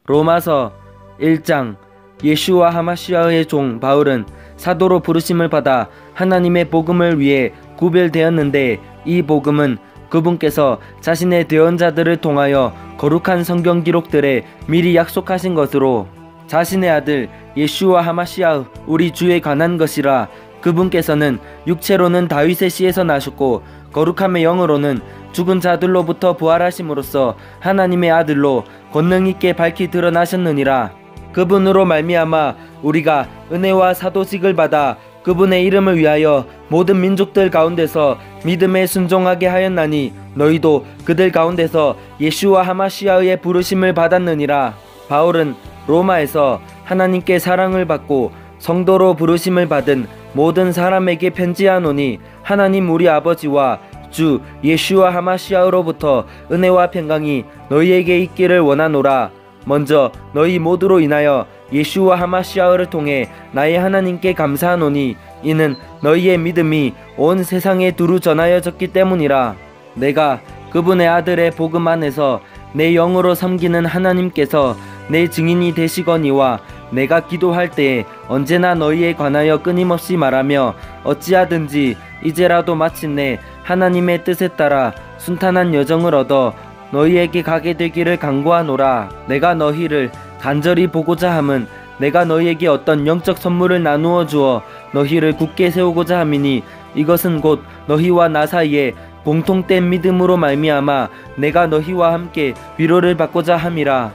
로마서 1장. 예슈와 하마시아의 종 바울은 사도로 부르심을 받아 하나님의 복음을 위해 구별되었는데, 이 복음은 그분께서 자신의 대언자들을 통하여 거룩한 성경 기록들에 미리 약속하신 것으로 자신의 아들 예슈와 하마시아 우리 주에 관한 것이라. 그분께서는 육체로는 다윗의 씨에서 나셨고 거룩함의 영으로는 죽은 자들로부터 부활하심으로써 하나님의 아들로 권능 있게 밝히 드러나셨느니라. 그분으로 말미암아 우리가 은혜와 사도직을 받아 그분의 이름을 위하여 모든 민족들 가운데서 믿음에 순종하게 하였나니, 너희도 그들 가운데서 예슈와 하마시아의 부르심을 받았느니라. 바울은 로마에서 하나님께 사랑을 받고 성도로 부르심을 받은 모든 사람에게 편지하노니, 하나님 우리 아버지와 주 예슈와 하마시아로부터 은혜와 평강이 너희에게 있기를 원하노라. 먼저 너희 모두로 인하여 예슈와 하마시아를 통해 나의 하나님께 감사하노니, 이는 너희의 믿음이 온 세상에 두루 전하여졌기 때문이라. 내가 그분의 아들의 복음 안에서 내 영으로 섬기는 하나님께서 내 증인이 되시거니와, 내가 기도할 때에 언제나 너희에 관하여 끊임없이 말하며 어찌하든지 이제라도 마침내 하나님의 뜻에 따라 순탄한 여정을 얻어 너희에게 가게 되기를 간구하노라. 내가 너희를 간절히 보고자 함은 내가 너희에게 어떤 영적 선물을 나누어 주어 너희를 굳게 세우고자 함이니, 이것은 곧 너희와 나 사이에 공통된 믿음으로 말미암아 내가 너희와 함께 위로를 받고자 함이라.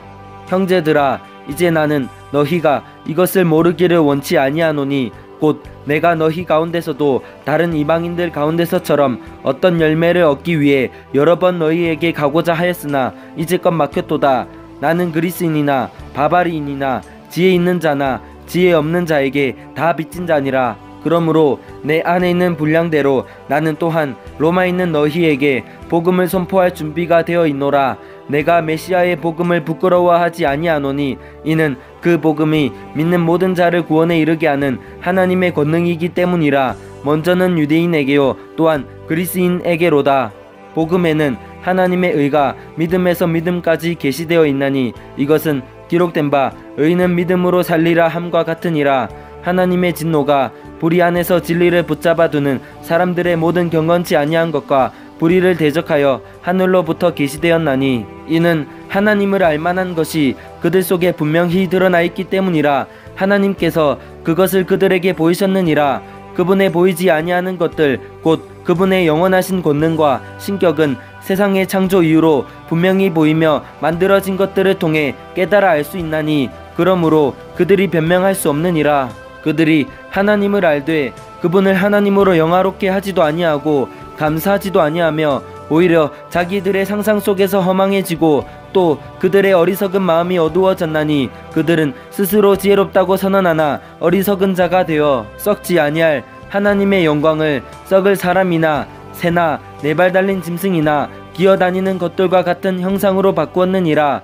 형제들아, 이제 나는 너희가 이것을 모르기를 원치 아니하노니, 곧 내가 너희 가운데서도 다른 이방인들 가운데서처럼 어떤 열매를 얻기 위해 여러 번 너희에게 가고자 하였으나 이제껏 막혔도다. 나는 그리스인이나 바바리인이나 지혜 있는 자나 지혜 없는 자에게 다 빚진 자니라. 그러므로 내 안에 있는 분량대로 나는 또한 로마에 있는 너희에게 복음을 선포할 준비가 되어 있노라. 내가 메시아의 복음을 부끄러워하지 아니하노니, 이는 그 복음이 믿는 모든 자를 구원에 이르게 하는 하나님의 권능이기 때문이라. 먼저는 유대인에게요 또한 그리스인에게로다. 복음에는 하나님의 의가 믿음에서 믿음까지 계시되어 있나니, 이것은 기록된 바 의는 믿음으로 살리라 함과 같으니라. 하나님의 진노가 불의 안에서 진리를 붙잡아 두는 사람들의 모든 경건치 아니한 것과 불의를 대적하여 하늘로부터 계시되었나니, 이는 하나님을 알만한 것이 그들 속에 분명히 드러나 있기 때문이라. 하나님께서 그것을 그들에게 보이셨느니라. 그분의 보이지 아니하는 것들 곧 그분의 영원하신 권능과 신격은 세상의 창조 이후로 분명히 보이며 만들어진 것들을 통해 깨달아 알 수 있나니, 그러므로 그들이 변명할 수 없느니라. 그들이 하나님을 알되 그분을 하나님으로 영화롭게 하지도 아니하고 감사하지도 아니하며 오히려 자기들의 상상 속에서 허망해지고 또 그들의 어리석은 마음이 어두워졌나니, 그들은 스스로 지혜롭다고 선언하나 어리석은 자가 되어 썩지 아니할 하나님의 영광을 썩을 사람이나 새나 네 발 달린 짐승이나 기어다니는 것들과 같은 형상으로 바꾸었느니라.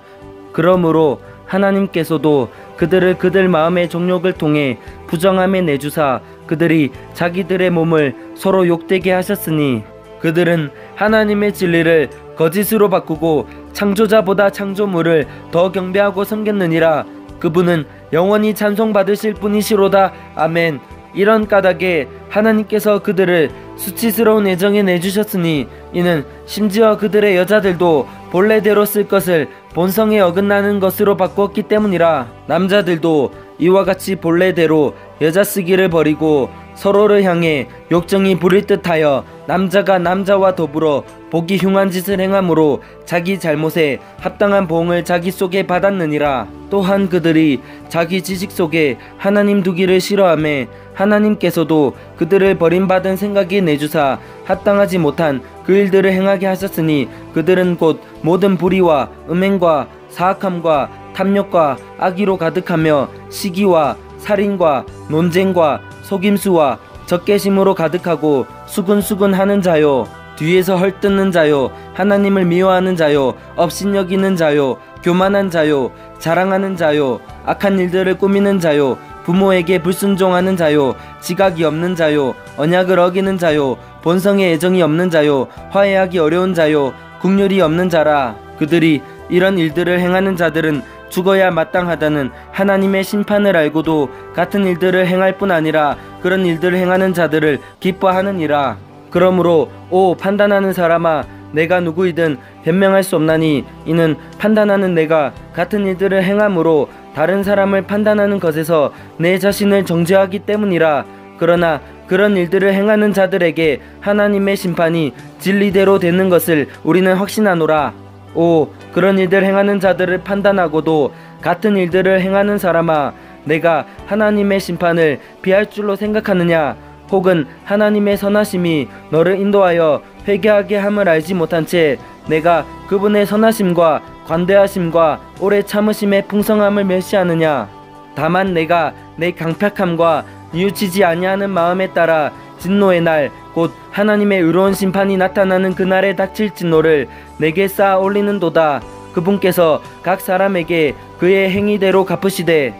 그러므로 하나님께서도 그들을 그들 마음의 정욕을 통해 부정함에 내주사 그들이 자기들의 몸을 서로 욕되게 하셨으니, 그들은 하나님의 진리를 거짓으로 바꾸고 창조자보다 창조물을 더 경배하고 섬겼느니라. 그분은 영원히 찬송받으실 분이시로다. 아멘. 이런 까닭에 하나님께서 그들을 수치스러운 애정에 내주셨으니, 이는 심지어 그들의 여자들도 본래대로 쓸 것을 본성에 어긋나는 것으로 바꾸었기 때문이라. 남자들도 이와 같이 본래대로 여자 쓰기를 버리고 서로를 향해 욕정이 부릴 듯하여 남자가 남자와 더불어 보기 흉한 짓을 행함으로 자기 잘못에 합당한 보응을 자기 속에 받았느니라. 또한 그들이 자기 지식 속에 하나님 두기를 싫어하며 하나님께서도 그들을 버림받은 생각이 내주사 합당하지 못한 그 일들을 행하게 하셨으니, 그들은 곧 모든 불의와 음행과 사악함과 탐욕과 악의로 가득하며 시기와 살인과 논쟁과 속임수와 적개심으로 가득하고 수근수근하는 자요, 뒤에서 헐뜯는 자요, 하나님을 미워하는 자요, 업신여기는 자요, 교만한 자요, 자랑하는 자요, 악한 일들을 꾸미는 자요, 부모에게 불순종하는 자요, 지각이 없는 자요, 언약을 어기는 자요, 본성의 애정이 없는 자요, 화해하기 어려운 자요, 국률이 없는 자라. 그들이 이런 일들을 행하는 자들은 죽어야 마땅하다는 하나님의 심판을 알고도 같은 일들을 행할 뿐 아니라 그런 일들을 행하는 자들을 기뻐하느니라. 그러므로 오 판단하는 사람아, 내가 누구이든 변명할 수 없나니 이는 판단하는 내가 같은 일들을 행함으로 다른 사람을 판단하는 것에서 내 자신을 정죄하기 때문이라. 그러나 그런 일들을 행하는 자들에게 하나님의 심판이 진리대로 되는 것을 우리는 확신하노라. 오 그런 일들 행하는 자들을 판단하고도 같은 일들을 행하는 사람아, 내가 하나님의 심판을 피할 줄로 생각하느냐? 혹은 하나님의 선하심이 너를 인도하여 회개하게 함을 알지 못한 채 내가 그분의 선하심과 관대하심과 오래 참으심의 풍성함을 멸시하느냐? 다만 내가 내 강팍함과 뉘우치지 아니하는 마음에 따라 진노의 날 곧 하나님의 의로운 심판이 나타나는 그날에 닥칠 진노를 내게 쌓아 올리는도다. 그분께서 각 사람에게 그의 행위대로 갚으시되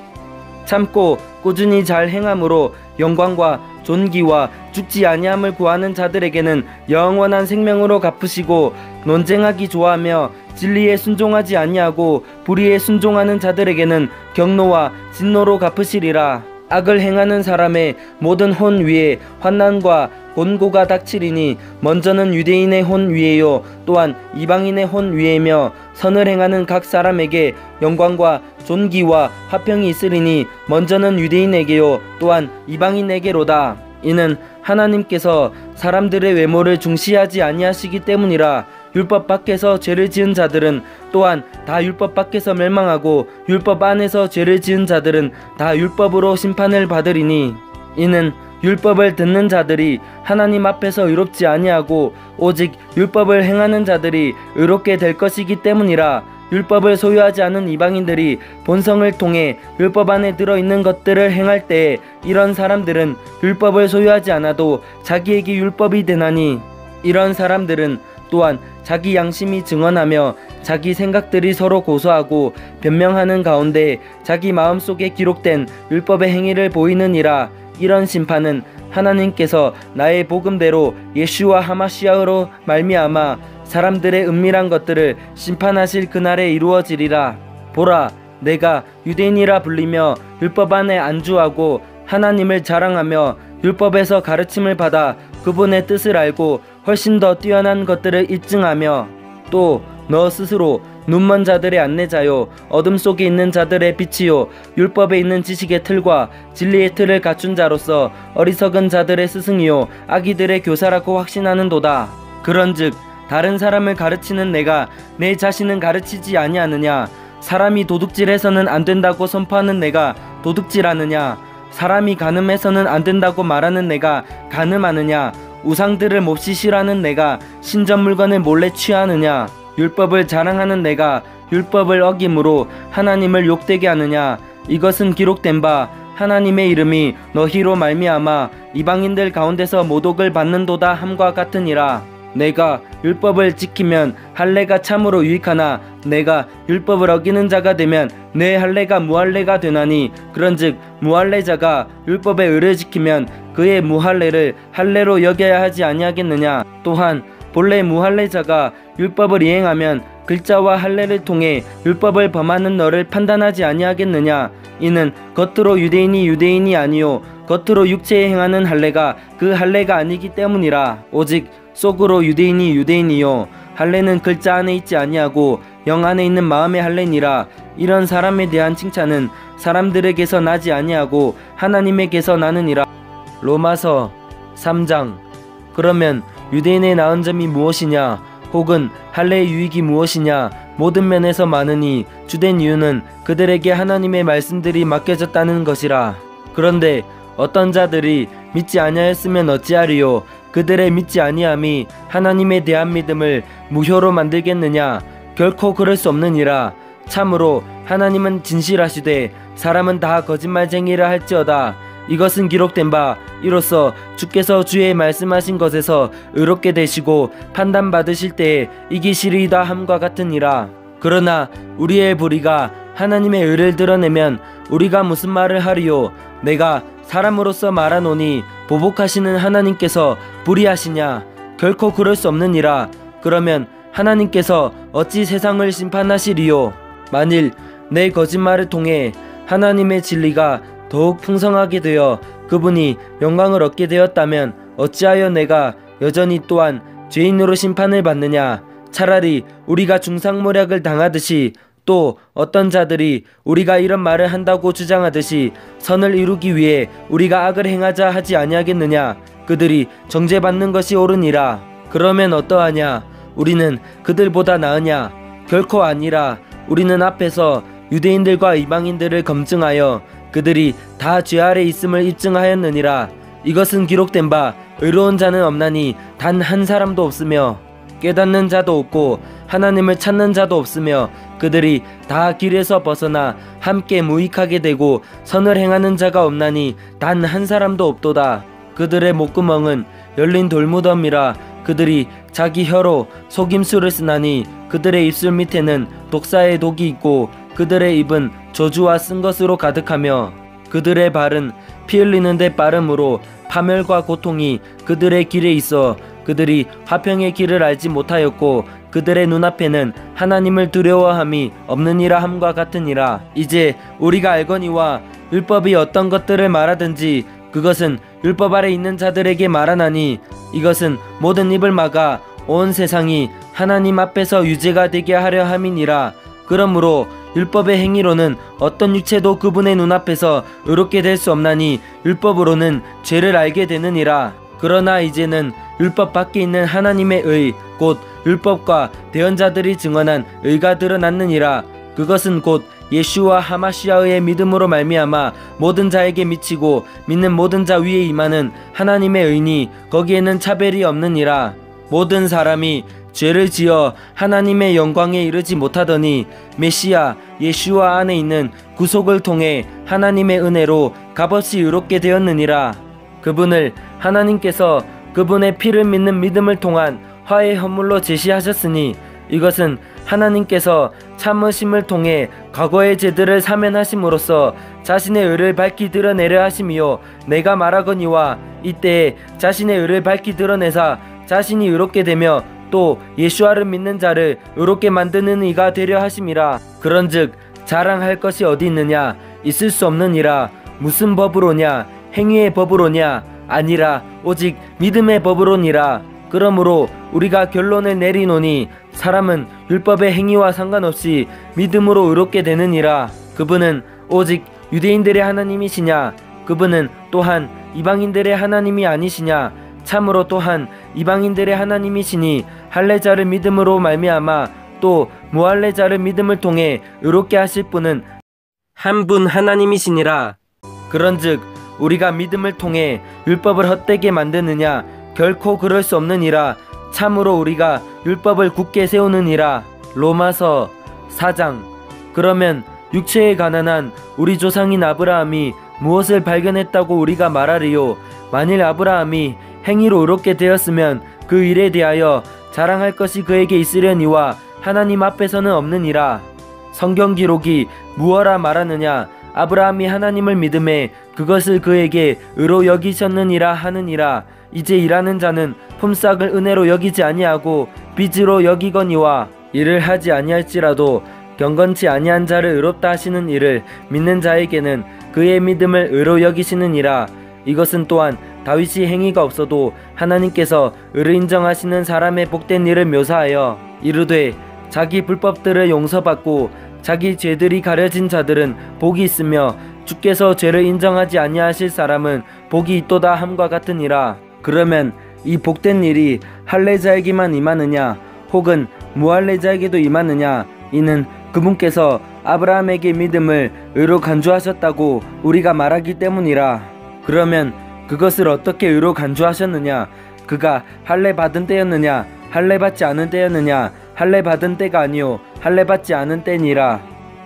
참고 꾸준히 잘 행함으로 영광과 존귀와 죽지 아니함을 구하는 자들에게는 영원한 생명으로 갚으시고, 논쟁하기 좋아하며 진리에 순종하지 아니하고 불의에 순종하는 자들에게는 경노와 진노로 갚으시리라. 악을 행하는 사람의 모든 혼 위에 환난과 곤고가 닥치리니 먼저는 유대인의 혼 위에요 또한 이방인의 혼 위에며, 선을 행하는 각 사람에게 영광과 존귀와 화평이 있으리니 먼저는 유대인에게요 또한 이방인에게로다. 이는 하나님께서 사람들의 외모를 중시하지 아니하시기 때문이라. 율법 밖에서 죄를 지은 자들은 또한 다 율법 밖에서 멸망하고 율법 안에서 죄를 지은 자들은 다 율법으로 심판을 받으리니, 이는 율법을 듣는 자들이 하나님 앞에서 의롭지 아니하고 오직 율법을 행하는 자들이 의롭게 될 것이기 때문이라. 율법을 소유하지 않은 이방인들이 본성을 통해 율법 안에 들어있는 것들을 행할 때에 이런 사람들은 율법을 소유하지 않아도 자기에게 율법이 되나니, 이런 사람들은 또한 자기 양심이 증언하며 자기 생각들이 서로 고소하고 변명하는 가운데 자기 마음속에 기록된 율법의 행위를 보이느니라. 이런 심판은 하나님께서 나의 복음대로 예슈와 하마시아로 말미암아 사람들의 은밀한 것들을 심판하실 그날에 이루어지리라. 보라, 내가 유대인이라 불리며 율법 안에 안주하고 하나님을 자랑하며 율법에서 가르침을 받아 그분의 뜻을 알고 훨씬 더 뛰어난 것들을 입증하며, 또 너 스스로 눈먼 자들의 안내자요 어둠 속에 있는 자들의 빛이요 율법에 있는 지식의 틀과 진리의 틀을 갖춘 자로서 어리석은 자들의 스승이요 아기들의 교사라고 확신하는도다. 그런즉 다른 사람을 가르치는 내가 내 자신은 가르치지 아니하느냐? 사람이 도둑질해서는 안 된다고 선포하는 내가 도둑질하느냐? 사람이 간음해서는 안 된다고 말하는 내가 간음하느냐? 우상들을 몹시 싫어하는 내가 신전 물건을 몰래 취하느냐? 율법을 자랑하는 내가 율법을 어김으로 하나님을 욕되게 하느냐? 이것은 기록된 바 하나님의 이름이 너희로 말미암아 이방인들 가운데서 모독을 받는도다 함과 같으니라. 내가 율법을 지키면 할례가 참으로 유익하나 내가 율법을 어기는 자가 되면 내 할례가 무할례가 되나니, 그런즉 무할례자가 율법의 의를 지키면 그의 무할례를 할례로 여겨야 하지 아니하겠느냐? 또한 본래 무할례자가 율법을 이행하면 글자와 할례를 통해 율법을 범하는 너를 판단하지 아니하겠느냐? 이는 겉으로 유대인이 아니요 겉으로 육체에 행하는 할례가 그 할례가 아니기 때문이라. 오직 속으로 유대인이요 할례는 글자 안에 있지 아니하고 영 안에 있는 마음의 할례니라. 이런 사람에 대한 칭찬은 사람들에게서 나지 아니하고 하나님에게서 나느니라. 로마서 3장. 그러면 유대인의 나은 점이 무엇이냐? 혹은 할례의 유익이 무엇이냐? 모든 면에서 많으니 주된 이유는 그들에게 하나님의 말씀들이 맡겨졌다는 것이라. 그런데 어떤 자들이 믿지 아니하였으면 어찌하리요? 그들의 믿지 아니함이 하나님에 대한 믿음을 무효로 만들겠느냐? 결코 그럴 수 없느니라. 참으로 하나님은 진실하시되 사람은 다 거짓말쟁이라 할지어다. 이것은 기록된 바 이로써 주께서 주의 말씀하신 것에서 의롭게 되시고 판단받으실 때에 이기시리이다 함과 같으니라. 그러나 우리의 불의가 하나님의 의를 드러내면 우리가 무슨 말을 하리요? 내가 사람으로서 말하노니 보복하시는 하나님께서 불의하시냐? 결코 그럴 수 없느니라. 그러면 하나님께서 어찌 세상을 심판하시리요? 만일 내 거짓말을 통해 하나님의 진리가 더욱 풍성하게 되어 그분이 영광을 얻게 되었다면 어찌하여 내가 여전히 또한 죄인으로 심판을 받느냐. 차라리 우리가 중상모략을 당하듯이 또 어떤 자들이 우리가 이런 말을 한다고 주장하듯이 선을 이루기 위해 우리가 악을 행하자 하지 아니하겠느냐. 그들이 정죄받는 것이 옳으니라. 그러면 어떠하냐. 우리는 그들보다 나으냐. 결코 아니라. 우리는 앞에서 유대인들과 이방인들을 검증하여 그들이 다 죄 아래 있음을 입증하였느니라. 이것은 기록된 바 의로운 자는 없나니 단 한 사람도 없으며 깨닫는 자도 없고 하나님을 찾는 자도 없으며 그들이 다 길에서 벗어나 함께 무익하게 되고 선을 행하는 자가 없나니 단 한 사람도 없도다. 그들의 목구멍은 열린 돌무덤이라. 그들이 자기 혀로 속임수를 쓰나니 그들의 입술 밑에는 독사의 독이 있고 그들의 입은 저주와 쓴 것으로 가득하며 그들의 발은 피 흘리는데 빠름으로 파멸과 고통이 그들의 길에 있어 그들이 화평의 길을 알지 못하였고 그들의 눈앞에는 하나님을 두려워함이 없느니라 함과 같으니라. 이제 우리가 알거니와 율법이 어떤 것들을 말하든지 그것은 율법 아래 있는 자들에게 말하나니 이것은 모든 입을 막아 온 세상이 하나님 앞에서 유죄가 되게 하려 함이니라. 그러므로 율법의 행위로는 어떤 육체도 그분의 눈앞에서 의롭게 될 수 없나니 율법으로는 죄를 알게 되느니라. 그러나 이제는 율법 밖에 있는 하나님의 의 곧 율법과 대언자들이 증언한 의가 드러났느니라. 그것은 곧 예수와 하마시아의 믿음으로 말미암아 모든 자에게 미치고 믿는 모든 자 위에 임하는 하나님의 의니 거기에는 차별이 없느니라. 모든 사람이 죄를 지어 하나님의 영광에 이르지 못하더니 메시아 예수와 안에 있는 구속을 통해 하나님의 은혜로 값없이 의롭게 되었느니라. 그분을 하나님께서 그분의 피를 믿는 믿음을 통한 화의 헌물로 제시하셨으니 이것은 하나님께서 참으심을 통해 과거의 죄들을 사면하심으로써 자신의 의를 밝히 드러내려 하심이요 내가 말하거니와 이때에 자신의 의를 밝히 드러내사 자신이 의롭게 되며 또 예수와를 믿는 자를 의롭게 만드는 이가 되려 하심이라. 그런즉 자랑할 것이 어디 있느냐. 있을 수 없느니라. 무슨 법으로냐. 행위의 법으로냐. 아니라 오직 믿음의 법으로니라. 그러므로 우리가 결론을 내리노니 사람은 율법의 행위와 상관없이 믿음으로 의롭게 되느니라. 그분은 오직 유대인들의 하나님이시냐. 그분은 또한 이방인들의 하나님이 아니시냐. 참으로 또한 이방인들의 하나님이시니 할례자를 믿음으로 말미암아 또 무할례자를 믿음을 통해 의롭게 하실 분은 한 분 하나님이시니라. 그런즉 우리가 믿음을 통해 율법을 헛되게 만드느냐. 결코 그럴 수 없느니라. 참으로 우리가 율법을 굳게 세우느니라. 로마서 4장. 그러면 육체에 가난한 우리 조상인 아브라함이 무엇을 발견했다고 우리가 말하리요. 만일 아브라함이 행위로 의롭게 되었으면 그 일에 대하여 자랑할 것이 그에게 있으려니와 하나님 앞에서는 없느니라. 성경 기록이 무엇라 말하느냐. 아브라함이 하나님을 믿음에 그것을 그에게 의로 여기셨느니라 하느니라. 이제 일하는 자는 품삯을 은혜로 여기지 아니하고 빚으로 여기거니와 일을 하지 아니할지라도 경건치 아니한 자를 의롭다 하시는 이를 믿는 자에게는 그의 믿음을 의로 여기시느니라. 이것은 또한 다윗이 행위가 없어도 하나님께서 의를 인정하시는 사람의 복된 일을 묘사하여 이르되 자기 불법들을 용서받고 자기 죄들이 가려진 자들은 복이 있으며 주께서 죄를 인정하지 아니하실 사람은 복이 있도다 함과 같으니라. 그러면 이 복된 일이 할례자에게만 임하느냐 혹은 무할례자에게도 임하느냐. 이는 그분께서 아브라함에게 믿음을 의로 간주하셨다고 우리가 말하기 때문이라. 그러면 그것을 어떻게 의로 간주하셨느냐. 그가 할례 받은 때였느냐 할례 받지 않은 때였느냐. 할례 받은 때가 아니요 할례 받지 않은 때니라.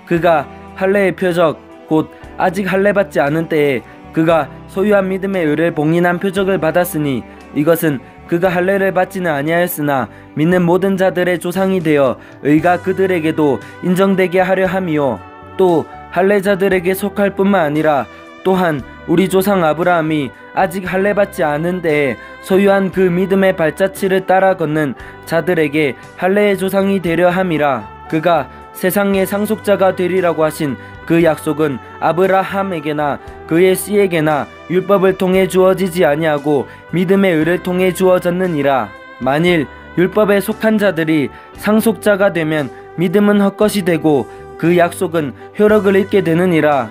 그가 할례의 표적 곧 아직 할례 받지 않은 때에 그가 소유한 믿음의 의를 봉인한 표적을 받았으니 이것은 그가 할례를 받지는 아니하였으나 믿는 모든 자들의 조상이 되어 의가 그들에게도 인정되게 하려 함이요 또 할례자들에게 속할 뿐만 아니라 또한 우리 조상 아브라함이 아직 할례 받지 않은 때에 소유한 그 믿음의 발자취를 따라 걷는 자들에게 할례의 조상이 되려 함이라. 그가 세상의 상속자가 되리라고 하신 그 약속은 아브라함에게나 그의 씨에게나 율법을 통해 주어지지 아니하고 믿음의 의를 통해 주어졌느니라. 만일 율법에 속한 자들이 상속자가 되면 믿음은 헛것이 되고 그 약속은 효력을 잃게 되느니라.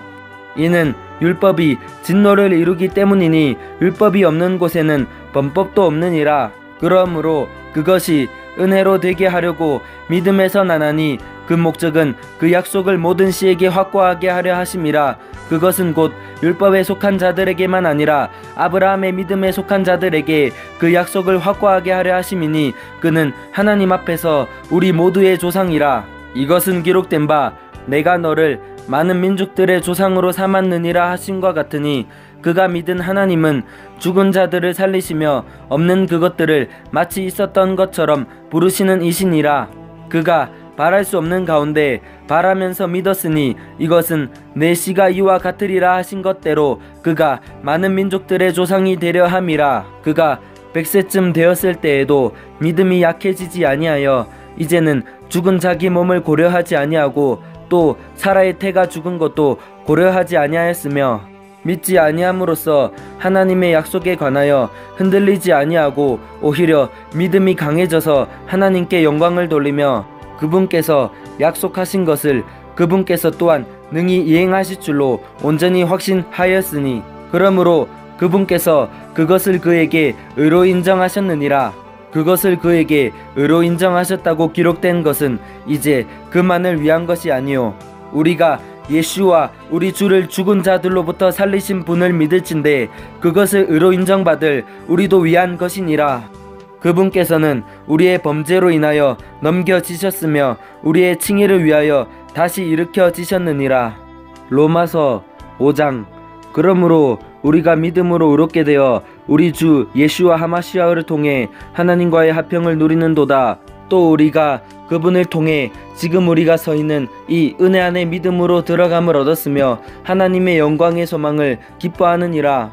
이는 율법이 진노를 이루기 때문이니 율법이 없는 곳에는 범법도 없느니라. 그러므로 그것이 은혜로 되게 하려고 믿음에서 나나니 그 목적은 그 약속을 모든 씨에게 확고하게 하려 하심이라. 그것은 곧 율법에 속한 자들에게만 아니라 아브라함의 믿음에 속한 자들에게 그 약속을 확고하게 하려 하심이니 그는 하나님 앞에서 우리 모두의 조상이라. 이것은 기록된 바 내가 너를 많은 민족들의 조상으로 삼았느니라 하심과 같으니 그가 믿은 하나님은 죽은 자들을 살리시며 없는 그것들을 마치 있었던 것처럼 부르시는 이시니라. 그가 바랄 수 없는 가운데 바라면서 믿었으니 이것은 내 씨가 이와 같으리라 하신 것대로 그가 많은 민족들의 조상이 되려 함이라. 그가 100세쯤 되었을 때에도 믿음이 약해지지 아니하여 이제는 죽은 자기 몸을 고려하지 아니하고 또 사라의 태가 죽은 것도 고려하지 아니하였으며 믿지 아니함으로써 하나님의 약속에 관하여 흔들리지 아니하고 오히려 믿음이 강해져서 하나님께 영광을 돌리며 그분께서 약속하신 것을 그분께서 또한 능히 이행하실 줄로 온전히 확신하였으니 그러므로 그분께서 그것을 그에게 의로 인정하셨느니라. 그것을 그에게 의로 인정하셨다고 기록된 것은 이제 그만을 위한 것이 아니요 우리가 예수와 우리 주를 죽은 자들로부터 살리신 분을 믿을진대 그것을 의로 인정받을 우리도 위한 것이니라. 그분께서는 우리의 범죄로 인하여 넘겨지셨으며 우리의 칭의를 위하여 다시 일으켜지셨느니라. 로마서 5장. 그러므로 우리가 믿음으로 의롭게 되어 우리 주 예수와 하마시아를 통해 하나님과의 화평을 누리는도다. 또 우리가 그분을 통해 지금 우리가 서 있는 이 은혜 안에 믿음으로 들어감을 얻었으며 하나님의 영광의 소망을 기뻐하느니라.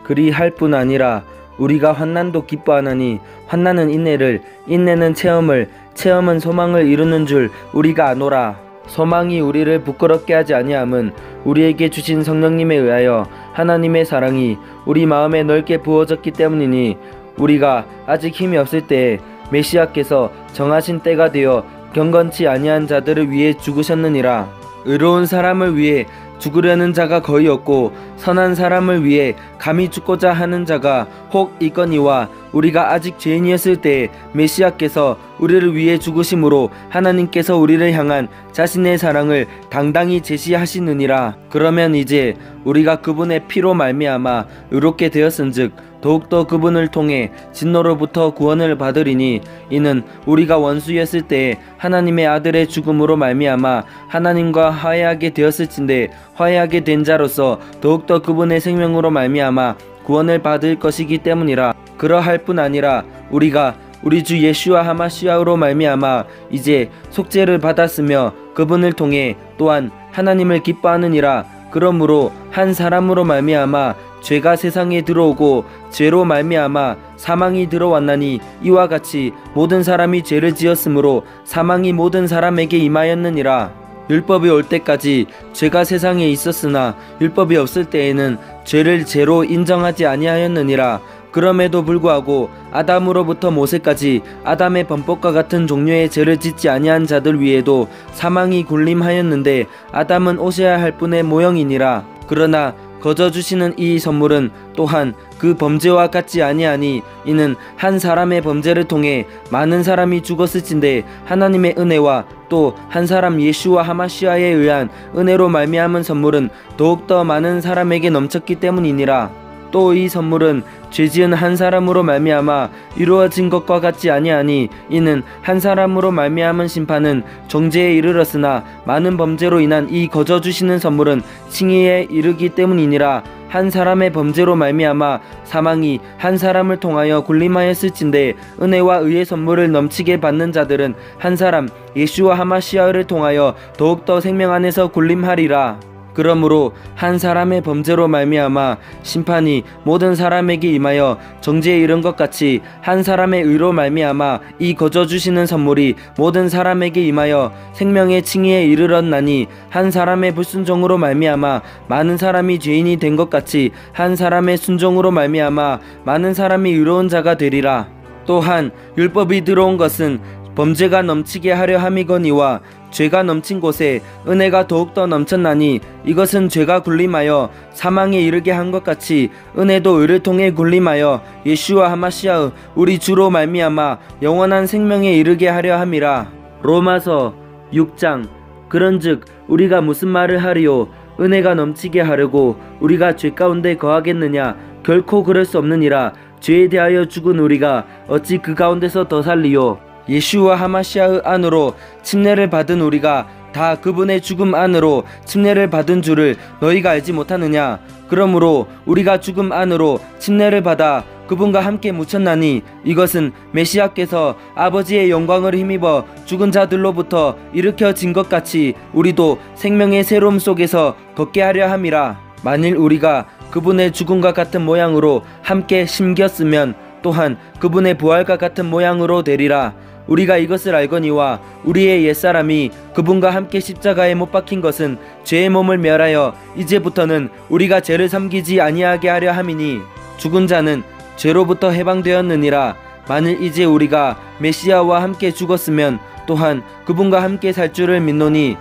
그리할 뿐 아니라 우리가 환난도 기뻐하나니 환난은 인내를, 인내는 체험을, 체험은 소망을 이루는 줄 우리가 아노라. 소망이 우리를 부끄럽게 하지 아니함은 우리에게 주신 성령님에 의하여 하나님의 사랑이 우리 마음에 넓게 부어졌기 때문이니 우리가 아직 힘이 없을 때에 메시아께서 정하신 때가 되어 경건치 아니한 자들을 위해 죽으셨느니라. 의로운 사람을 위해 죽으려는 자가 거의 없고 선한 사람을 위해 감히 죽고자 하는 자가 혹 있거니와 우리가 아직 죄인이었을 때 메시아께서 우리를 위해 죽으심으로 하나님께서 우리를 향한 자신의 사랑을 당당히 제시하시느니라. 그러면 이제 우리가 그분의 피로 말미암아 의롭게 되었은즉 더욱더 그분을 통해 진노로부터 구원을 받으리니 이는 우리가 원수였을 때에 하나님의 아들의 죽음으로 말미암아 하나님과 화해하게 되었을진데 화해하게 된 자로서 더욱더 그분의 생명으로 말미암아 구원을 받을 것이기 때문이라. 그러할 뿐 아니라 우리가 우리 주 예수와 하마시아로 말미암아 이제 속죄를 받았으며 그분을 통해 또한 하나님을 기뻐하느니라. 그러므로 한 사람으로 말미암아 죄가 세상에 들어오고 죄로 말미암아 사망이 들어왔나니 이와 같이 모든 사람이 죄를 지었으므로 사망이 모든 사람에게 임하였느니라. 율법이 올 때까지 죄가 세상에 있었으나 율법이 없을 때에는 죄를 죄로 인정하지 아니하였느니라. 그럼에도 불구하고 아담으로부터 모세까지 아담의 범법과 같은 종류의 죄를 짓지 아니한 자들 위에도 사망이 군림하였는데 아담은 오셔야 할 분의 모형이니라. 그러나 거저 주시는 이 선물은 또한 그 범죄와 같지 아니하니 이는 한 사람의 범죄를 통해 많은 사람이 죽었을진데 하나님의 은혜와 또 한 사람 예수와 하마시아에 의한 은혜로 말미암은 선물은 더욱더 많은 사람에게 넘쳤기 때문이니라. 또 이 선물은 죄지은 한 사람으로 말미암아 이루어진 것과 같지 아니하니 이는 한 사람으로 말미암은 심판은 정죄에 이르렀으나 많은 범죄로 인한 이 거저 주시는 선물은 칭의에 이르기 때문이니라. 한 사람의 범죄로 말미암아 사망이 한 사람을 통하여 군림하였을진데 은혜와 의의 선물을 넘치게 받는 자들은 한 사람 예수와 하마시아를 통하여 더욱더 생명 안에서 군림하리라. 그러므로 한 사람의 범죄로 말미암아 심판이 모든 사람에게 임하여 정죄에 이른 것 같이 한 사람의 의로 말미암아 이 거저 주시는 선물이 모든 사람에게 임하여 생명의 칭의에 이르렀나니 한 사람의 불순종으로 말미암아 많은 사람이 죄인이 된 것 같이 한 사람의 순종으로 말미암아 많은 사람이 의로운 자가 되리라. 또한 율법이 들어온 것은 범죄가 넘치게 하려 함이거니와 죄가 넘친 곳에 은혜가 더욱더 넘쳤나니 이것은 죄가 군림하여 사망에 이르게 한 것 같이 은혜도 의를 통해 군림하여 예슈와 하마시아 우리 주로 말미암아 영원한 생명에 이르게 하려 함이라. 로마서 6장. 그런즉 우리가 무슨 말을 하리요? 은혜가 넘치게 하려고 우리가 죄 가운데 거하겠느냐? 결코 그럴 수 없느니라. 죄에 대하여 죽은 우리가 어찌 그 가운데서 더 살리요? 예슈와 하마시아의 안으로 침례를 받은 우리가 다 그분의 죽음 안으로 침례를 받은 줄을 너희가 알지 못하느냐? 그러므로 우리가 죽음 안으로 침례를 받아 그분과 함께 묻혔나니 이것은 메시아께서 아버지의 영광을 힘입어 죽은 자들로부터 일으켜진 것 같이 우리도 생명의 새로움 속에서 걷게 하려 함이라. 만일 우리가 그분의 죽음과 같은 모양으로 함께 심겼으면 또한 그분의 부활과 같은 모양으로 되리라. 우리가 이것을 알거니와 우리의 옛사람이 그분과 함께 십자가에 못 박힌 것은 죄의 몸을 멸하여 이제부터는 우리가 죄를 섬기지 아니하게 하려 함이니 죽은 자는 죄로부터 해방되었느니라. 만일 이제 우리가 메시아와 함께 죽었으면 또한 그분과 함께 살 줄을 믿노니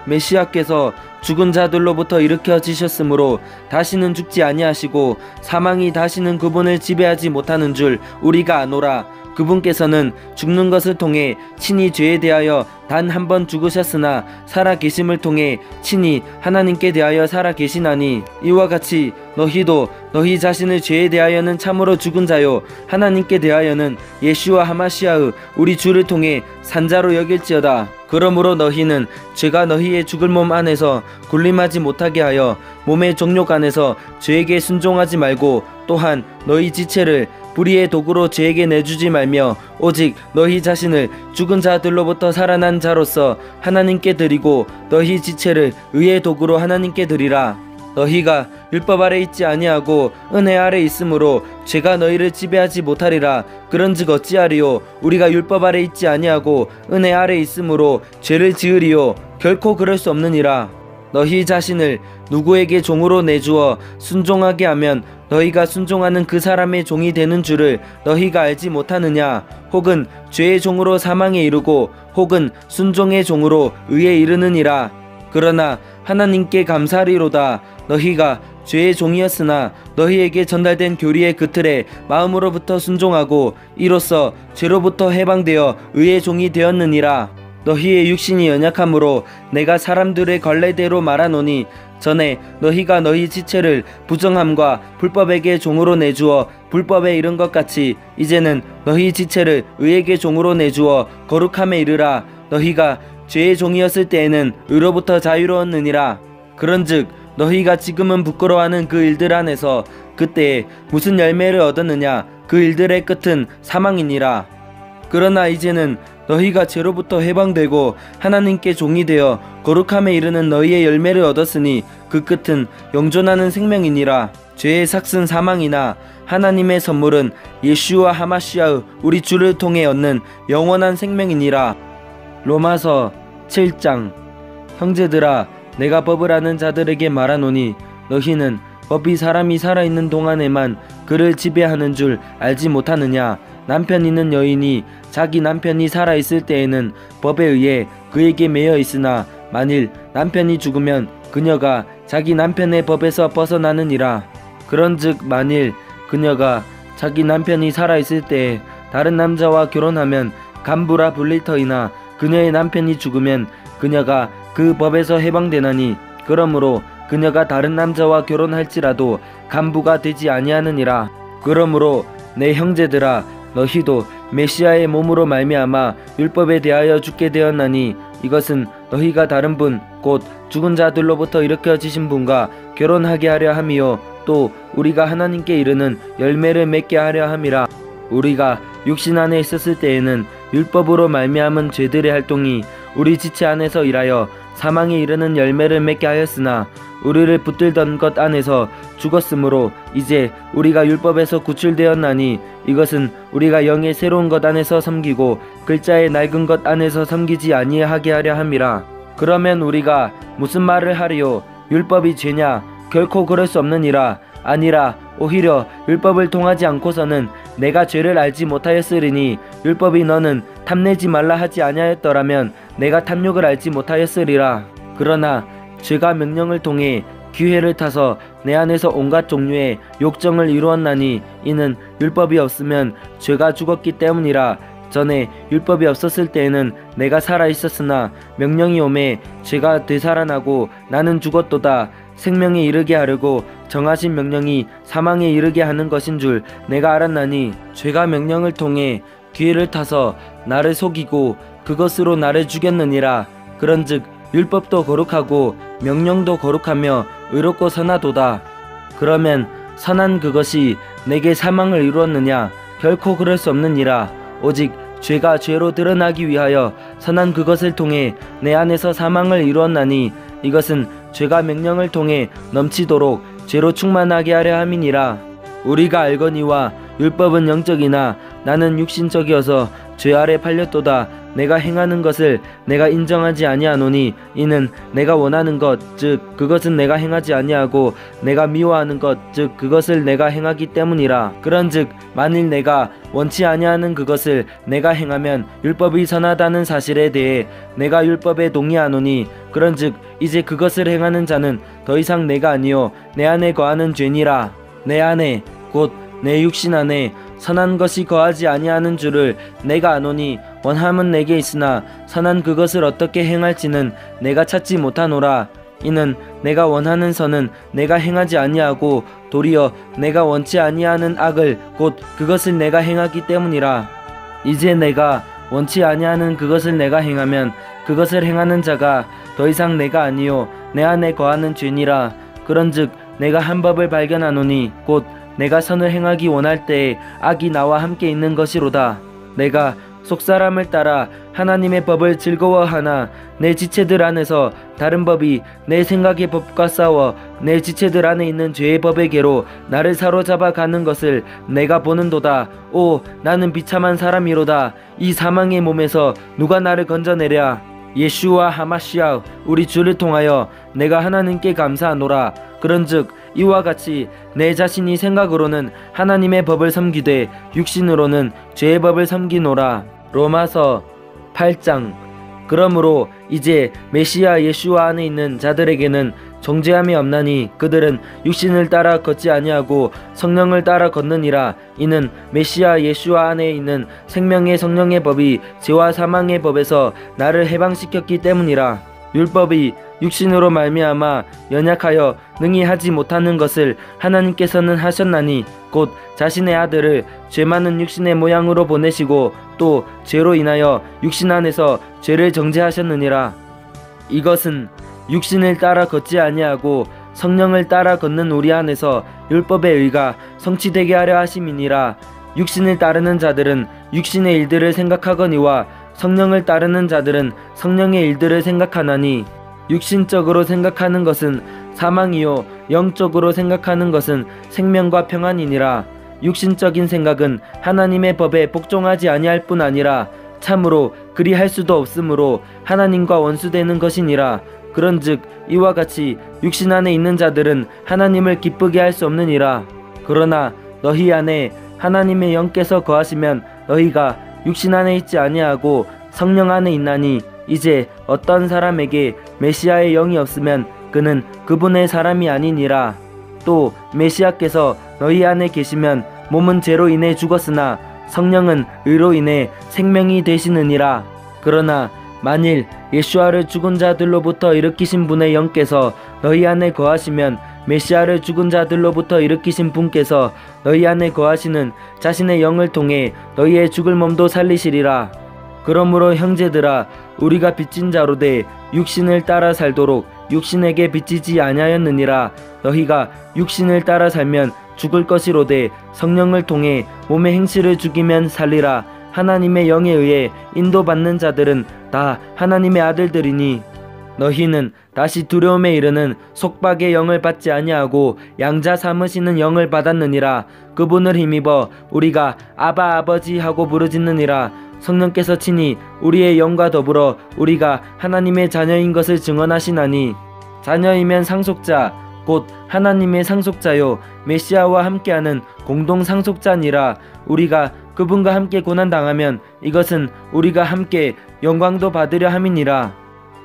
메시아께서 죽은 자들로부터 일으켜지셨으므로 다시는 죽지 아니하시고 사망이 다시는 그분을 지배하지 못하는 줄 우리가 아노라. 그분께서는 죽는 것을 통해 친히 죄에 대하여 단 한 번 죽으셨으나 살아계심을 통해 친히 하나님께 대하여 살아계시나니 이와 같이 너희도 너희 자신의 죄에 대하여는 참으로 죽은 자요 하나님께 대하여는 예슈와 하마시아의 우리 주를 통해 산자로 여길지어다. 그러므로 너희는 죄가 너희의 죽을 몸 안에서 군림하지 못하게 하여 몸의 정욕 안에서 죄에게 순종하지 말고 또한 너희 지체를 불의의 도구로 죄에게 내주지 말며 오직 너희 자신을 죽은 자들로부터 살아난 자로서 하나님께 드리고 너희 지체를 의의 도구로 하나님께 드리라. 너희가 율법 아래 있지 아니하고 은혜 아래 있으므로 죄가 너희를 지배하지 못하리라. 그런즉 어찌하리요? 우리가 율법 아래 있지 아니하고 은혜 아래 있으므로 죄를 지으리요? 결코 그럴 수 없느니라. 너희 자신을 누구에게 종으로 내주어 순종하게 하면 너희가 순종하는 그 사람의 종이 되는 줄을 너희가 알지 못하느냐? 혹은 죄의 종으로 사망에 이르고 혹은 순종의 종으로 의에 이르느니라. 그러나 하나님께 감사하리로다. 너희가 죄의 종이었으나 너희에게 전달된 교리의 그 틀에 마음으로부터 순종하고 이로써 죄로부터 해방되어 의의 종이 되었느니라. 너희의 육신이 연약함으로 내가 사람들의 관례대로 말하노니 전에 너희가 너희 지체를 부정함과 불법에게 종으로 내주어 불법에 이른 것 같이 이제는 너희 지체를 의에게 종으로 내주어 거룩함에 이르라. 너희가 죄의 종이었을 때에는 의로부터 자유로웠느니라. 그런즉 너희가 지금은 부끄러워하는 그 일들 안에서 그때에 무슨 열매를 얻었느냐? 그 일들의 끝은 사망이니라. 그러나 이제는 너희가 죄로부터 해방되고 하나님께 종이 되어 거룩함에 이르는 너희의 열매를 얻었으니 그 끝은 영존하는 생명이니라. 죄의 삭은 사망이나 하나님의 선물은 예슈와 하마시아의 우리 주를 통해 얻는 영원한 생명이니라. 로마서 7장. 형제들아, 내가 법을 아는 자들에게 말하노니 너희는 법이 사람이 살아있는 동안에만 그를 지배하는 줄 알지 못하느냐? 남편 있는 여인이 자기 남편이 살아있을 때에는 법에 의해 그에게 매여 있으나 만일 남편이 죽으면 그녀가 자기 남편의 법에서 벗어나느니라. 그런즉 만일 그녀가 자기 남편이 살아있을 때에 다른 남자와 결혼하면 간부라 불릴 터이나 그녀의 남편이 죽으면 그녀가 그 법에서 해방되나니 그러므로 그녀가 다른 남자와 결혼할지라도 간부가 되지 아니하느니라. 그러므로 내 형제들아, 너희도 메시아의 몸으로 말미암아 율법에 대하여 죽게 되었나니 이것은 너희가 다른 분 곧 죽은 자들로부터 일으켜지신 분과 결혼하게 하려 함이요 또 우리가 하나님께 이르는 열매를 맺게 하려 함이라. 우리가 육신 안에 있었을 때에는 율법으로 말미암은 죄들의 활동이 우리 지체 안에서 일하여 사망에 이르는 열매를 맺게 하였으나 우리를 붙들던 것 안에서 죽었으므로 이제 우리가 율법에서 구출되었나니 이것은 우리가 영의 새로운 것 안에서 섬기고 글자의 낡은 것 안에서 섬기지 아니하게 하려 함이라. 그러면 우리가 무슨 말을 하리요? 율법이 죄냐? 결코 그럴 수 없느니라. 아니라 오히려 율법을 통하지 않고서는 내가 죄를 알지 못하였으리니 율법이 너는 탐내지 말라 하지 아니하였더라면 내가 탐욕을 알지 못하였으리라. 그러나 죄가 명령을 통해 기회를 타서 내 안에서 온갖 종류의 욕정을 이루었나니 이는 율법이 없으면 죄가 죽었기 때문이라. 전에 율법이 없었을 때에는 내가 살아 있었으나 명령이 오매 죄가 되살아나고 나는 죽었도다. 생명에 이르게 하려고 정하신 명령이 사망에 이르게 하는 것인 줄 내가 알았나니 죄가 명령을 통해 기회를 타서 나를 속이고 그것으로 나를 죽였느니라. 그런즉 율법도 거룩하고 명령도 거룩하며 의롭고 선하도다. 그러면 선한 그것이 내게 사망을 이루었느냐? 결코 그럴 수 없느니라. 오직 죄가 죄로 드러나기 위하여 선한 그것을 통해 내 안에서 사망을 이루었나니 이것은 죄가 명령을 통해 넘치도록 죄로 충만하게 하려 함이니라. 우리가 알거니와 율법은 영적이나 나는 육신적이어서 죄 아래 팔렸도다. 내가 행하는 것을 내가 인정하지 아니하노니 이는 내가 원하는 것 즉 그것은 내가 행하지 아니하고 내가 미워하는 것 즉 그것을 내가 행하기 때문이라. 그런즉 만일 내가 원치 아니하는 그것을 내가 행하면 율법이 선하다는 사실에 대해 내가 율법에 동의하노니 그런즉 이제 그것을 행하는 자는 더 이상 내가 아니요 내 안에 거하는 죄니라. 내 안에 곧 내 육신 안에 선한 것이 거하지 아니하는 줄을 내가 아노니 원함은 내게 있으나 선한 그것을 어떻게 행할지는 내가 찾지 못하노라. 이는 내가 원하는 선은 내가 행하지 아니하고 도리어 내가 원치 아니하는 악을 곧 그것을 내가 행하기 때문이라. 이제 내가 원치 아니하는 그것을 내가 행하면 그것을 행하는 자가 더 이상 내가 아니요 내 안에 거하는 죄니라. 그런즉 내가 한 법을 발견하노니 곧 내가 선을 행하기 원할 때에 악이 나와 함께 있는 것이로다. 내가 속사람을 따라 하나님의 법을 즐거워하나 내 지체들 안에서 다른 법이 내 생각의 법과 싸워 내 지체들 안에 있는 죄의 법에게로 나를 사로잡아 가는 것을 내가 보는도다. 오, 나는 비참한 사람이로다. 이 사망의 몸에서 누가 나를 건져내랴. 예슈와 하마시아 우리 주를 통하여 내가 하나님께 감사하노라. 그런즉 이와 같이 내 자신이 생각으로는 하나님의 법을 섬기되 육신으로는 죄의 법을 섬기노라. 로마서 8장. 그러므로 이제 메시아 예수와 안에 있는 자들에게는 정죄함이 없나니 그들은 육신을 따라 걷지 아니하고 성령을 따라 걷느니라. 이는 메시아 예수와 안에 있는 생명의 성령의 법이 죄와 사망의 법에서 나를 해방시켰기 때문이라. 율법이 육신으로 말미암아 연약하여 능히 하지 못하는 것을 하나님께서는 하셨나니 곧 자신의 아들을 죄 많은 육신의 모양으로 보내시고 또 죄로 인하여 육신 안에서 죄를 정죄하셨느니라. 이것은 육신을 따라 걷지 아니하고 성령을 따라 걷는 우리 안에서 율법의 의가 성취되게 하려 하심이니라. 육신을 따르는 자들은 육신의 일들을 생각하거니와 성령을 따르는 자들은 성령의 일들을 생각하나니 육신적으로 생각하는 것은 사망이요 영적으로 생각하는 것은 생명과 평안이니라. 육신적인 생각은 하나님의 법에 복종하지 아니할 뿐 아니라 참으로 그리할 수도 없으므로 하나님과 원수되는 것이니라. 그런즉 이와 같이 육신 안에 있는 자들은 하나님을 기쁘게 할 수 없느니라. 그러나 너희 안에 하나님의 영께서 거하시면 너희가 육신 안에 있지 아니하고 성령 안에 있나니 이제 어떤 사람에게 메시아의 영이 없으면 그는 그분의 사람이 아니니라. 또 메시아께서 너희 안에 계시면 몸은 죄로 인해 죽었으나 성령은 의로 인해 생명이 되시느니라. 그러나 만일 예수아를 죽은 자들로부터 일으키신 분의 영께서 너희 안에 거하시면 메시아를 죽은 자들로부터 일으키신 분께서 너희 안에 거하시는 자신의 영을 통해 너희의 죽을 몸도 살리시리라. 그러므로 형제들아 우리가 빚진 자로되 육신을 따라 살도록 육신에게 빚지지 아니하였느니라. 너희가 육신을 따라 살면 죽을 것이로되 성령을 통해 몸의 행실을 죽이면 살리라. 하나님의 영에 의해 인도받는 자들은 다 하나님의 아들들이니 너희는 다시 두려움에 이르는 속박의 영을 받지 아니하고 양자 삼으시는 영을 받았느니라. 그분을 힘입어 우리가 아바 아버지 하고 부르짖느니라. 성령께서 친히 우리의 영과 더불어 우리가 하나님의 자녀인 것을 증언하시나니 자녀이면 상속자 곧 하나님의 상속자요 메시아와 함께하는 공동 상속자니라. 우리가 그분과 함께 고난당하면 이것은 우리가 함께 영광도 받으려 함이니라.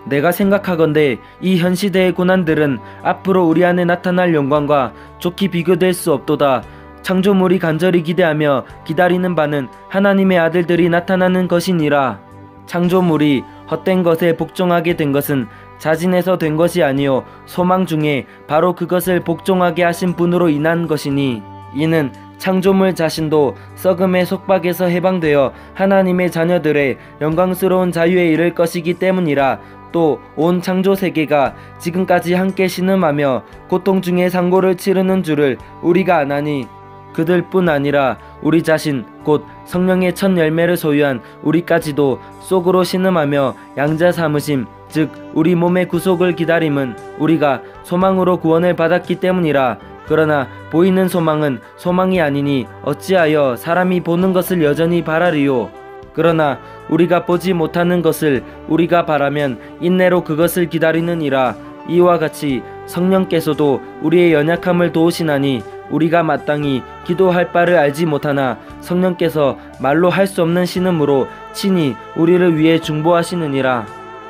내가 생각하건대 이 현 시대의 고난들은 앞으로 우리 안에 나타날 영광과 좋게 비교될 수 없도다. 창조물이 간절히 기대하며 기다리는 바는 하나님의 아들들이 나타나는 것이니라. 창조물이 헛된 것에 복종하게 된 것은 자진해서 된 것이 아니요 소망 중에 바로 그것을 복종하게 하신 분으로 인한 것이니 이는 창조물 자신도 썩음의 속박에서 해방되어 하나님의 자녀들의 영광스러운 자유에 이를 것이기 때문이라. 또 온 창조 세계가 지금까지 함께 신음하며 고통 중에 상고를 치르는 줄을 우리가 아나니 그들뿐 아니라 우리 자신 곧 성령의 첫 열매를 소유한 우리까지도 속으로 신음하며 양자 삼으심 즉 우리 몸의 구속을 기다림은 우리가 소망으로 구원을 받았기 때문이라. 그러나 보이는 소망은 소망이 아니니 어찌하여 사람이 보는 것을 여전히 바라리요. 그러나 우리가 보지 못하는 것을 우리가 바라면 인내로 그것을 기다리느니라. 이와 같이 성령께서도 우리의 연약함을 도우시나니 우리가 마땅히 기도할 바를 알지 못하나 성령께서 말로 할 수 없는 신음으로 친히 우리를 위해 중보하시느니라.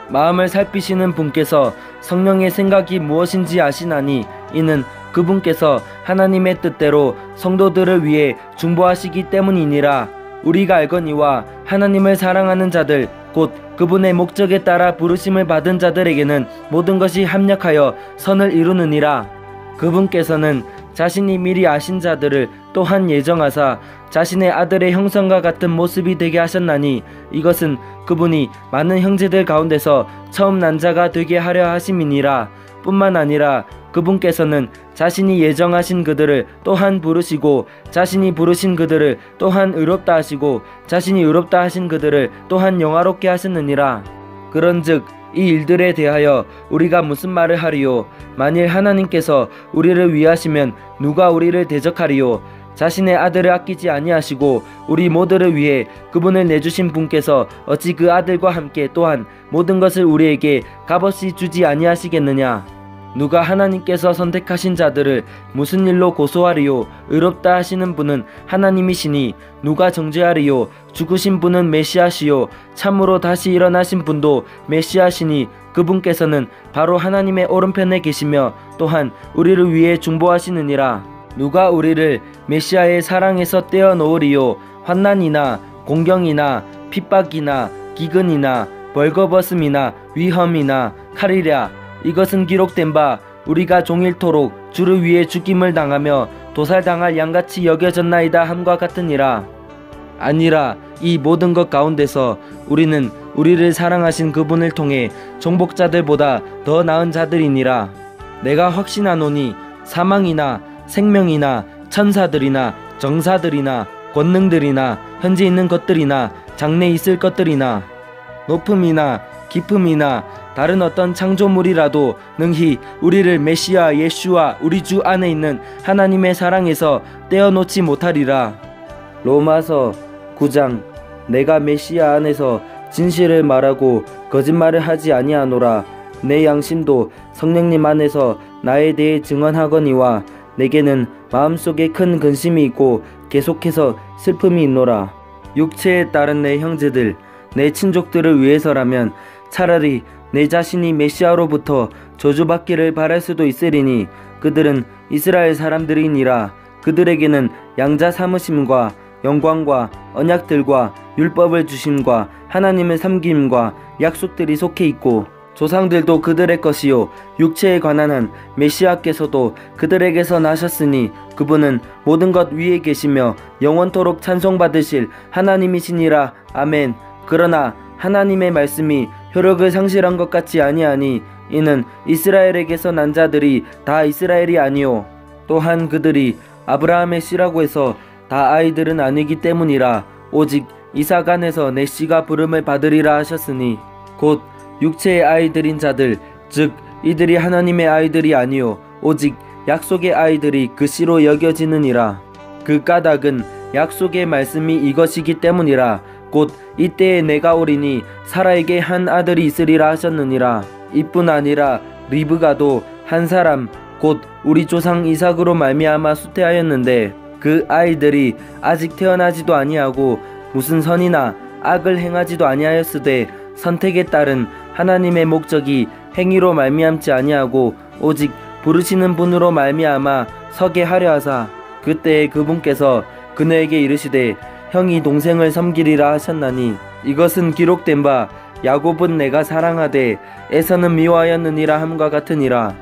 마음을 살피시는 분께서 성령의 생각이 무엇인지 아시나니 이는 그분께서 하나님의 뜻대로 성도들을 위해 중보하시기 때문이니라. 우리가 알거니와 하나님을 사랑하는 자들 곧 그분의 목적에 따라 부르심을 받은 자들에게는 모든 것이 합력하여 선을 이루느니라. 그분께서는 자신이 미리 아신 자들을 또한 예정하사 자신의 아들의 형상과 같은 모습이 되게 하셨나니 이것은 그분이 많은 형제들 가운데서 처음 난 자가 되게 하려 하심이니라. 뿐만 아니라 그분께서는 자신이 예정하신 그들을 또한 부르시고 자신이 부르신 그들을 또한 의롭다 하시고 자신이 의롭다 하신 그들을 또한 영화롭게 하셨느니라. 그런즉 이 일들에 대하여 우리가 무슨 말을 하리요? 만일 하나님께서 우리를 위하시면 누가 우리를 대적하리요? 자신의 아들을 아끼지 아니하시고 우리 모두를 위해 그분을 내주신 분께서 어찌 그 아들과 함께 또한 모든 것을 우리에게 값없이 주지 아니하시겠느냐? 누가 하나님께서 선택하신 자들을 무슨 일로 고소하리요? 의롭다 하시는 분은 하나님이시니 누가 정죄하리요? 죽으신 분은 메시아시요 참으로 다시 일어나신 분도 메시아시니 그분께서는 바로 하나님의 오른편에 계시며 또한 우리를 위해 중보하시느니라. 누가 우리를 메시아의 사랑에서 떼어놓으리요? 환난이나 공경이나 핍박이나 기근이나 벌거벗음이나 위험이나 칼이랴. 이것은 기록된 바 우리가 종일토록 주를 위해 죽임을 당하며 도살당할 양같이 여겨졌나이다 함과 같으니라. 아니라 이 모든 것 가운데서 우리는 우리를 사랑하신 그분을 통해 정복자들보다 더 나은 자들이니라. 내가 확신하노니 사망이나 생명이나 천사들이나 정사들이나 권능들이나 현재 있는 것들이나 장래 있을 것들이나 높음이나 깊음이나 다른 어떤 창조물이라도 능히 우리를 메시아 예수와 우리 주 안에 있는 하나님의 사랑에서 떼어놓지 못하리라. 로마서 9장 내가 메시아 안에서 진실을 말하고 거짓말을 하지 아니하노라. 내 양심도 성령님 안에서 나에 대해 증언하거니와 내게는 마음속에 큰 근심이 있고 계속해서 슬픔이 있노라. 육체에 따른 내 형제들 내 친족들을 위해서라면 차라리 내 자신이 메시아로부터 저주받기를 바랄 수도 있으리니 그들은 이스라엘 사람들이니라. 그들에게는 양자 삼으심과 영광과 언약들과 율법을 주심과 하나님을 섬김과 약속들이 속해 있고 조상들도 그들의 것이요 육체에 관한 한 메시아께서도 그들에게서 나셨으니 그분은 모든 것 위에 계시며 영원토록 찬송받으실 하나님이시니라. 아멘. 그러나 하나님의 말씀이 효력을 상실한 것 같지 아니하니 이는 이스라엘에게서 난 자들이 다 이스라엘이 아니요 또한 그들이 아브라함의 씨라고 해서 다 아이들은 아니기 때문이라. 오직 이삭 안에서 내 씨가 부름을 받으리라 하셨으니 곧 육체의 아이들인 자들 즉 이들이 하나님의 아이들이 아니요 오직 약속의 아이들이 그 씨로 여겨지느니라. 그 까닭은 약속의 말씀이 이것이기 때문이라. 곧 이때에 내가 오리니 사라에게 한 아들이 있으리라 하셨느니라. 이뿐 아니라 리브가도 한 사람 곧 우리 조상 이삭으로 말미암아 수태하였는데 그 아이들이 아직 태어나지도 아니하고 무슨 선이나 악을 행하지도 아니하였으되 선택에 따른 하나님의 목적이 행위로 말미암지 아니하고 오직 부르시는 분으로 말미암아 서게 하려 하사 그때에 그분께서 그녀에게 이르시되 형이 동생을 섬기리라 하셨나니 이것은 기록된 바 야곱은 내가 사랑하되 에서는 미워하였느니라 함과 같으니라.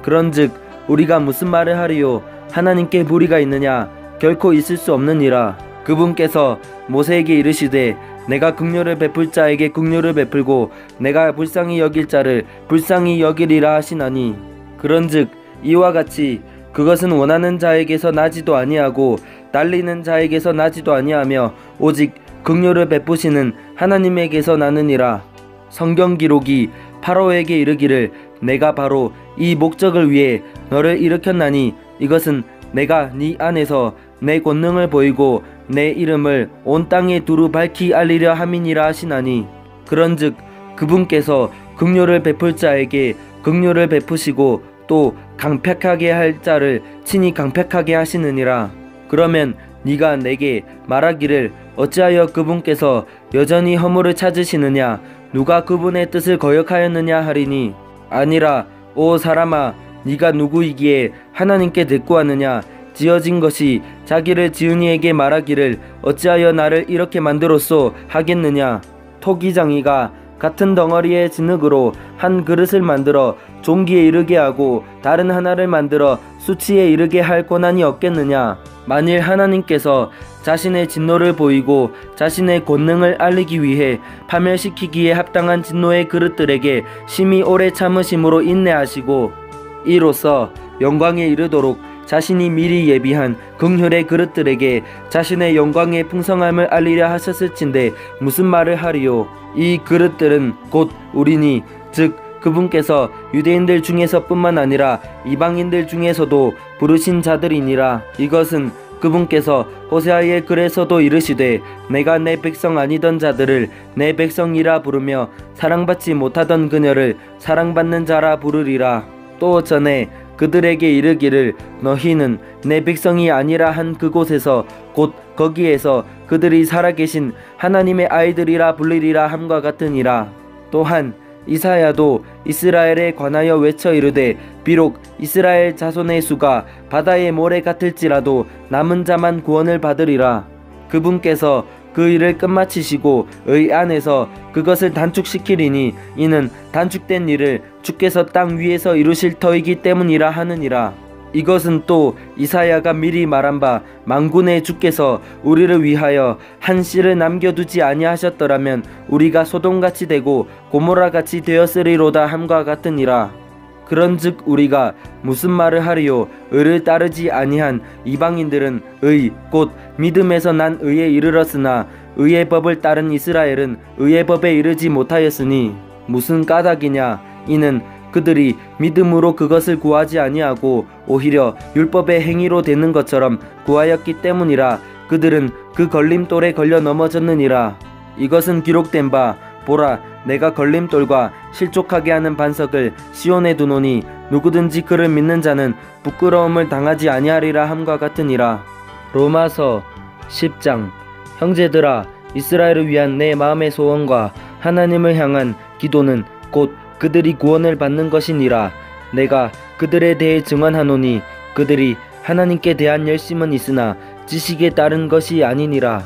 그런즉 우리가 무슨 말을 하리요? 하나님께 불의가 있느냐? 결코 있을 수 없느니라. 그분께서 모세에게 이르시되 내가 긍휼을 베풀 자에게 긍휼을 베풀고 내가 불쌍히 여길 자를 불쌍히 여기리라 하시나니 그런즉 이와 같이 그것은 원하는 자에게서 나지도 아니하고 날리는 자에게서 나지도 아니하며 오직 긍휼을 베푸시는 하나님에게서 나느니라. 성경 기록이 파라오에게 이르기를 내가 바로 이 목적을 위해 너를 일으켰나니 이것은 내가 네 안에서 내 권능을 보이고 내 이름을 온 땅에 두루 밝히 알리려 함이니라 하시나니 그런즉 그분께서 긍휼을 베풀 자에게 긍휼을 베푸시고 또 강팍하게 할 자를 친히 강팍하게 하시느니라. 그러면 네가 내게 말하기를 어찌하여 그분께서 여전히 허물을 찾으시느냐? 누가 그분의 뜻을 거역하였느냐 하리니 아니라 오 사람아 네가 누구이기에 하나님께 대꾸하느냐? 지어진 것이 자기를 지은 이에게 말하기를 어찌하여 나를 이렇게 만들었소 하겠느냐? 토기장이가 같은 덩어리의 진흙으로 한 그릇을 만들어 종기에 이르게 하고 다른 하나를 만들어 수치에 이르게 할 권한이 없겠느냐? 만일 하나님께서 자신의 진노를 보이고 자신의 권능을 알리기 위해 파멸시키기에 합당한 진노의 그릇들에게 심히 오래 참으심으로 인내하시고 이로써 영광에 이르도록 자신이 미리 예비한 긍휼의 그릇들에게 자신의 영광의 풍성함을 알리려 하셨을진데 무슨 말을 하리요? 이 그릇들은 곧 우리니 즉 그분께서 유대인들 중에서 뿐만 아니라 이방인들 중에서도 부르신 자들이니라. 이것은 그분께서 호세아의 글에서도 이르시되 내가 내 백성 아니던 자들을 내 백성이라 부르며 사랑받지 못하던 그녀를 사랑받는 자라 부르리라. 또 전에 그들에게 이르기를 너희는 내 백성이 아니라 한 그곳에서 곧 거기에서 그들이 살아계신 하나님의 아이들이라 불리리라 함과 같으니라. 또한 이사야도 이스라엘에 관하여 외쳐 이르되 비록 이스라엘 자손의 수가 바다의 모래 같을지라도 남은 자만 구원을 받으리라. 그분께서 그 일을 끝마치시고 의 안에서 그것을 단축시키리니 이는 단축된 일을 주께서 땅 위에서 이루실 터이기 때문이라 하느니라. 이것은 또 이사야가 미리 말한 바 만군의 주께서 우리를 위하여 한 씨를 남겨두지 아니하셨더라면 우리가 소돔같이 되고 고모라같이 되었으리로다 함과 같으니라. 그런즉 우리가 무슨 말을 하리요? 의를 따르지 아니한 이방인들은 의 곧 믿음에서 난 의에 이르렀으나 의의 법을 따른 이스라엘은 의의 법에 이르지 못하였으니 무슨 까닭이냐? 이는 그들이 믿음으로 그것을 구하지 아니하고 오히려 율법의 행위로 되는 것처럼 구하였기 때문이라. 그들은 그 걸림돌에 걸려 넘어졌느니라. 이것은 기록된 바 보라 내가 걸림돌과 실족하게 하는 반석을 시온에 두노니 누구든지 그를 믿는 자는 부끄러움을 당하지 아니하리라 함과 같으니라. 로마서 10장. 형제들아 이스라엘을 위한 내 마음의 소원과 하나님을 향한 기도는 곧 그들이 구원을 받는 것이니라. 내가 그들에 대해 증언하노니 그들이 하나님께 대한 열심은 있으나 지식에 따른 것이 아니니라.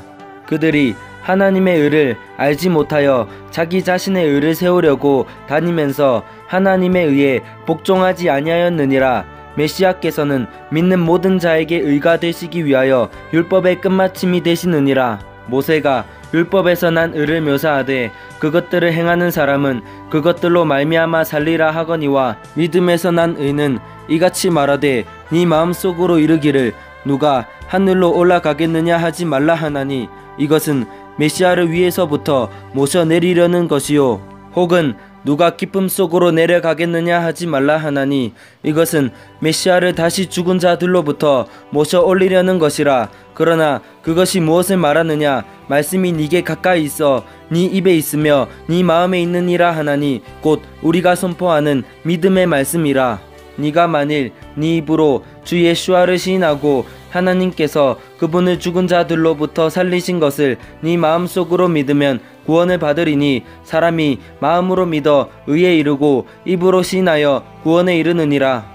그들이 하나님의 의를 알지 못하여 자기 자신의 의를 세우려고 다니면서 하나님의 의에 복종하지 아니하였느니라. 메시아께서는 믿는 모든 자에게 의가 되시기 위하여 율법의 끝마침이 되시느니라. 모세가 율법에서 난 의를 묘사하되 그것들을 행하는 사람은 그것들로 말미암아 살리라 하거니와 믿음에서 난 의는 이같이 말하되 네 마음속으로 이르기를 누가 하늘로 올라가겠느냐 하지 말라 하나니 이것은 메시아를 위에서부터 모셔내리려는 것이요 혹은 누가 기쁨 속으로 내려가겠느냐 하지 말라 하나니 이것은 메시아를 다시 죽은 자들로부터 모셔 올리려는 것이라. 그러나 그것이 무엇을 말하느냐? 말씀이 네게 가까이 있어 네 입에 있으며 네 마음에 있느니라 하나니 곧 우리가 선포하는 믿음의 말씀이라. 네가 만일 네 입으로 주 예수와를 시인하고 하나님께서 그분을 죽은 자들로부터 살리신 것을 네 마음속으로 믿으면 구원을 받으리니 사람이 마음으로 믿어 의에 이르고 입으로 시인하여 구원에 이르느니라.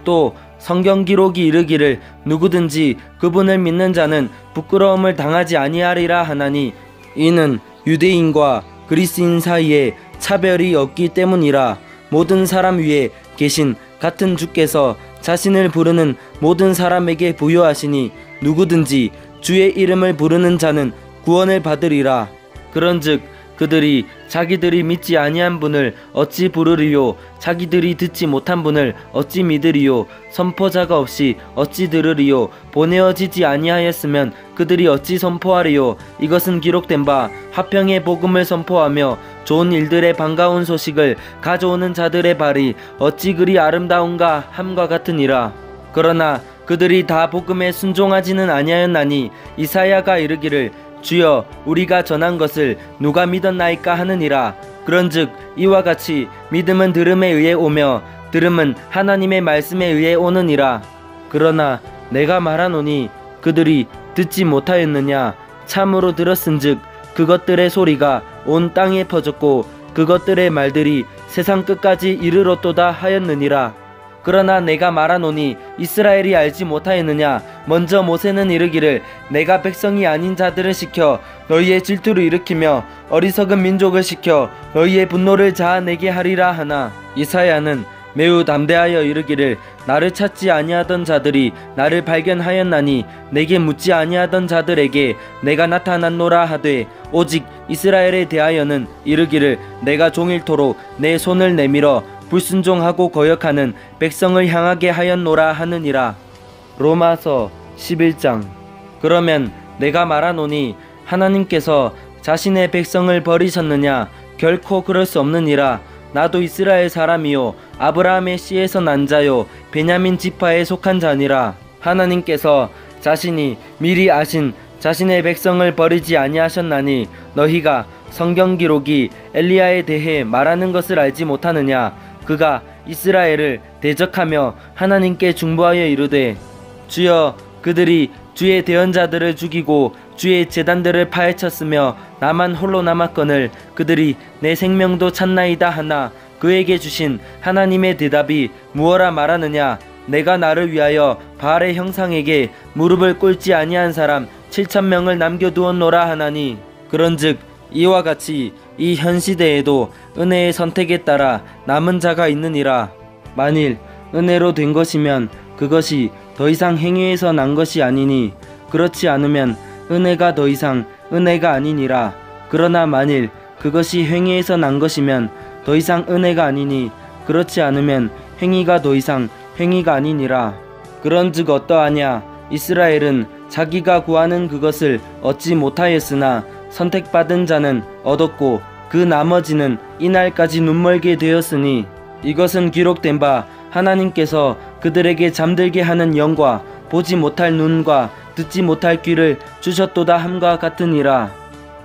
또 성경 기록이 이르기를 누구든지 그분을 믿는 자는 부끄러움을 당하지 아니하리라 하나니 이는 유대인과 그리스인 사이에 차별이 없기 때문이라. 모든 사람 위에 계신 같은 주께서 자신을 부르는 모든 사람에게 부여하시니 누구든지 주의 이름을 부르는 자는 구원을 받으리라. 그런즉 그들이 자기들이 믿지 아니한 분을 어찌 부르리요? 자기들이 듣지 못한 분을 어찌 믿으리요? 선포자가 없이 어찌 들으리요? 보내어지지 아니하였으면 그들이 어찌 선포하리요? 이것은 기록된 바 화평의 복음을 선포하며 좋은 일들의 반가운 소식을 가져오는 자들의 발이 어찌 그리 아름다운가 함과 같으니라. 그러나 그들이 다 복음에 순종하지는 아니하였나니 이사야가 이르기를 주여 우리가 전한 것을 누가 믿었나이까 하느니라. 그런즉 이와 같이 믿음은 들음에 의해 오며 들음은 하나님의 말씀에 의해 오느니라. 그러나 내가 말하노니 그들이 듣지 못하였느냐? 참으로 들었은즉 그것들의 소리가 온 땅에 퍼졌고 그것들의 말들이 세상 끝까지 이르렀도다 하였느니라. 그러나 내가 말하노니 이스라엘이 알지 못하였느냐? 먼저 모세는 이르기를 내가 백성이 아닌 자들을 시켜 너희의 질투를 일으키며 어리석은 민족을 시켜 너희의 분노를 자아내게 하리라 하나 이사야는 매우 담대하여 이르기를 나를 찾지 아니하던 자들이 나를 발견하였나니 내게 묻지 아니하던 자들에게 내가 나타났노라 하되 오직 이스라엘에 대하여는 이르기를 내가 종일토록 내 손을 내밀어 불순종하고 거역하는 백성을 향하게 하였노라 하느니라. 로마서 11장. 그러면 내가 말하노니 하나님께서 자신의 백성을 버리셨느냐? 결코 그럴 수 없느니라. 나도 이스라엘 사람이요 아브라함의 씨에서 난 자요 베냐민 지파에 속한 자니라. 하나님께서 자신이 미리 아신 자신의 백성을 버리지 아니하셨나니 너희가 성경 기록이 엘리야에 대해 말하는 것을 알지 못하느냐? 그가 이스라엘을 대적하며 하나님께 중보하여 이르되 주여 그들이 주의 대언자들을 죽이고 주의 제단들을 파헤쳤으며 나만 홀로 남았거늘 그들이 내 생명도 찾나이다 하나 그에게 주신 하나님의 대답이 무엇라 말하느냐? 내가 나를 위하여 바알의 형상에게 무릎을 꿇지 아니한 사람 7,000명을 남겨두었노라 하나니 그런즉 이와 같이 이 현 시대에도 은혜의 선택에 따라 남은 자가 있느니라. 만일 은혜로 된 것이면 그것이 더 이상 행위에서 난 것이 아니니 그렇지 않으면 은혜가 더 이상 은혜가 아니니라. 그러나 만일 그것이 행위에서 난 것이면 더 이상 은혜가 아니니 그렇지 않으면 행위가 더 이상 행위가 아니니라. 그런즉 어떠하냐? 이스라엘은 자기가 구하는 그것을 얻지 못하였으나 선택받은 자는 얻었고 그 나머지는 이날까지 눈멀게 되었으니 이것은 기록된 바 하나님께서 그들에게 잠들게 하는 영과 보지 못할 눈과 듣지 못할 귀를 주셨도다 함과 같으니라.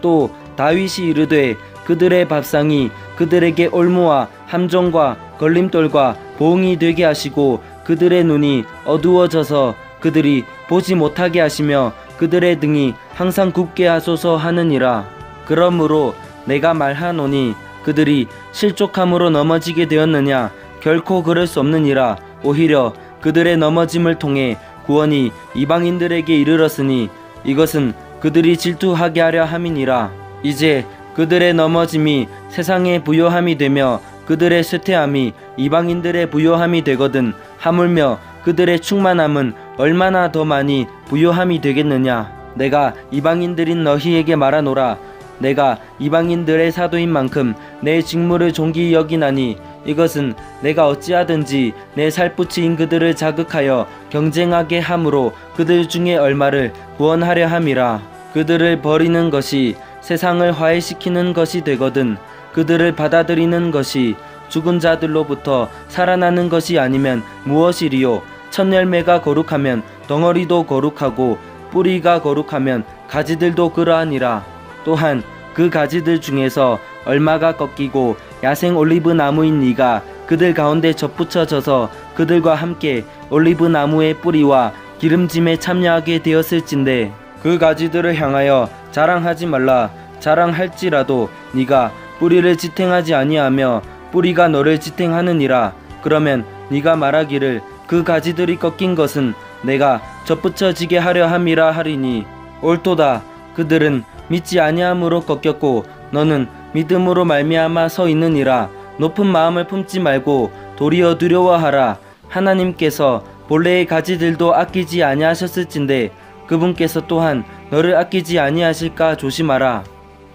또 다윗이 이르되 그들의 밥상이 그들에게 올무와 함정과 걸림돌과 보응이 되게 하시고 그들의 눈이 어두워져서 그들이 보지 못하게 하시며 그들의 등이 항상 굽게 하소서 하느니라. 그러므로 내가 말하노니 그들이 실족함으로 넘어지게 되었느냐? 결코 그럴 수 없느니라. 오히려 그들의 넘어짐을 통해 구원이 이방인들에게 이르렀으니 이것은 그들이 질투하게 하려 함이니라. 이제 그들의 넘어짐이 세상의 부요함이 되며 그들의 쇠퇴함이 이방인들의 부요함이 되거든 하물며 그들의 충만함은 얼마나 더 많이 부요함이 되겠느냐. 내가 이방인들인 너희에게 말하노라. 내가 이방인들의 사도인 만큼 내 직무를 존귀히 여기나니 이것은 내가 어찌하든지 내 살붙인 그들을 자극하여 경쟁하게 함으로 그들 중에 얼마를 구원하려 함이라. 그들을 버리는 것이 세상을 화해시키는 것이 되거든 그들을 받아들이는 것이 죽은 자들로부터 살아나는 것이 아니면 무엇이리요? 첫 열매가 거룩하면 덩어리도 거룩하고 뿌리가 거룩하면 가지들도 그러하니라. 또한 그 가지들 중에서 얼마가 꺾이고 야생 올리브 나무인 네가 그들 가운데 접붙여져서 그들과 함께 올리브 나무의 뿌리와 기름짐에 참여하게 되었을진데 그 가지들을 향하여 자랑하지 말라. 자랑할지라도 네가 뿌리를 지탱하지 아니하며 뿌리가 너를 지탱하느니라. 그러면 네가 말하기를 그 가지들이 꺾인 것은 내가 접붙여지게 하려 함이라 하리니 옳도다. 그들은 믿지 아니함으로 꺾였고 너는 믿음으로 말미암아 서 있느니라. 높은 마음을 품지 말고 도리어 두려워하라. 하나님께서 본래의 가지들도 아끼지 아니하셨을진데 그분께서 또한 너를 아끼지 아니하실까 조심하라.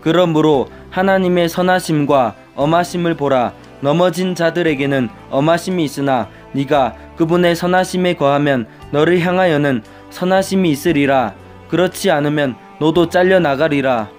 그러므로 하나님의 선하심과 엄하심을 보라. 넘어진 자들에게는 엄하심이 있으나 네가 그분의 선하심에 거하면 너를 향하여는 선하심이 있으리라. 그렇지 않으면 너도 잘려나가리라.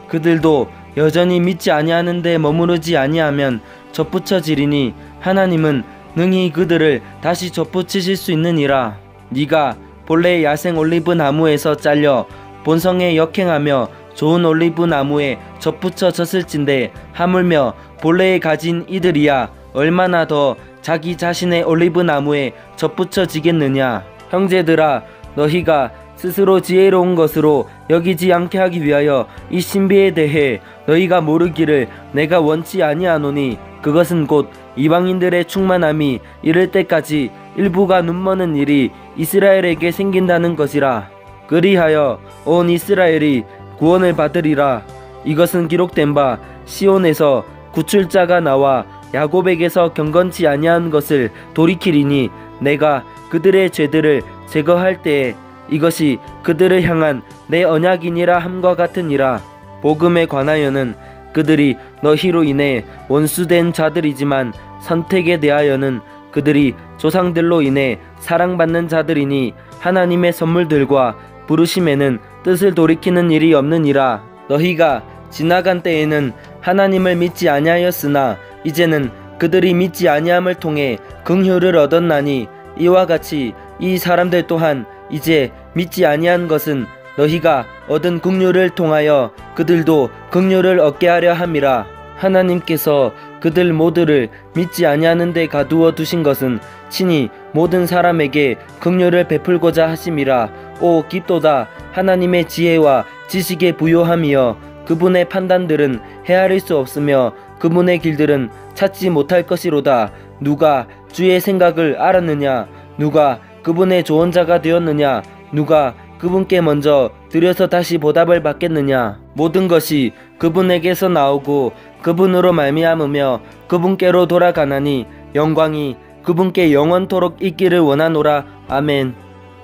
그들도 여전히 믿지 아니하는데 머무르지 아니하면 접붙여지리니 하나님은 능히 그들을 다시 접붙이실 수 있느니라. 네가 본래 야생 올리브 나무에서 잘려 본성에 역행하며 좋은 올리브 나무에 접붙여졌을진데 하물며 본래에 가진 이들이야 얼마나 더 자기 자신의 올리브 나무에 접붙여지겠느냐. 형제들아, 너희가 스스로 지혜로운 것으로 여기지 않게 하기 위하여 이 신비에 대해 너희가 모르기를 내가 원치 아니하노니 그것은 곧 이방인들의 충만함이 이를 때까지 일부가 눈머는 일이 이스라엘에게 생긴다는 것이라. 그리하여 온 이스라엘이 구원을 받으리라. 이것은 기록된 바 시온에서 구출자가 나와 야곱에게서 경건치 아니한 것을 돌이키리니 내가 그들의 죄들을 제거할 때에 이것이 그들을 향한 내 언약이니라 함과 같으니라. 복음에 관하여는 그들이 너희로 인해 원수된 자들이지만 선택에 대하여는 그들이 조상들로 인해 사랑받는 자들이니 하나님의 선물들과 부르심에는 뜻을 돌이키는 일이 없느니라. 너희가 지나간 때에는 하나님을 믿지 아니하였으나 이제는 그들이 믿지 아니함을 통해 긍휼을 얻었나니 이와 같이 이 사람들 또한 이제 믿지 아니한 것은 너희가 얻은 긍휼을 통하여 그들도 긍휼을 얻게 하려 함이라. 하나님께서 그들 모두를 믿지 아니하는 데 가두어 두신 것은 친히 모든 사람에게 긍휼을 베풀고자 하심이라. 오 깊도다. 하나님의 지혜와 지식에 부요함이여 그분의 판단들은 헤아릴 수 없으며 그분의 길들은 찾지 못할 것이로다. 누가 주의 생각을 알았느냐? 누가 그분의 조언자가 되었느냐? 누가 그분께 먼저 드려서 다시 보답을 받겠느냐? 모든 것이 그분에게서 나오고 그분으로 말미암으며 그분께로 돌아가나니 영광이 그분께 영원토록 있기를 원하노라. 아멘.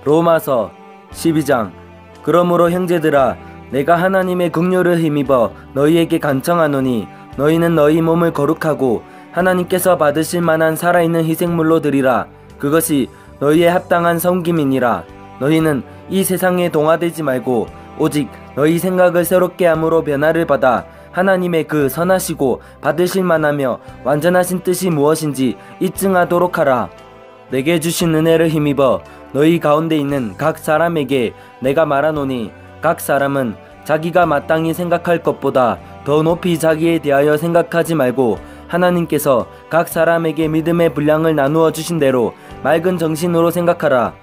로마서 12장. 그러므로 형제들아, 내가 하나님의 긍휼을 힘입어 너희에게 간청하노니 너희는 너희 몸을 거룩하고 하나님께서 받으실 만한 살아있는 희생물로 드리라. 그것이 너희의 합당한 섬김이니라. 너희는 이 세상에 동화되지 말고 오직 너희 생각을 새롭게 함으로 변화를 받아 하나님의 그 선하시고 받으실 만하며 완전하신 뜻이 무엇인지 입증하도록 하라. 내게 주신 은혜를 힘입어 너희 가운데 있는 각 사람에게 내가 말하노니 각 사람은 자기가 마땅히 생각할 것보다 더 높이 자기에 대하여 생각하지 말고 하나님께서 각 사람에게 믿음의 분량을 나누어 주신 대로 맑은 정신으로 생각하라.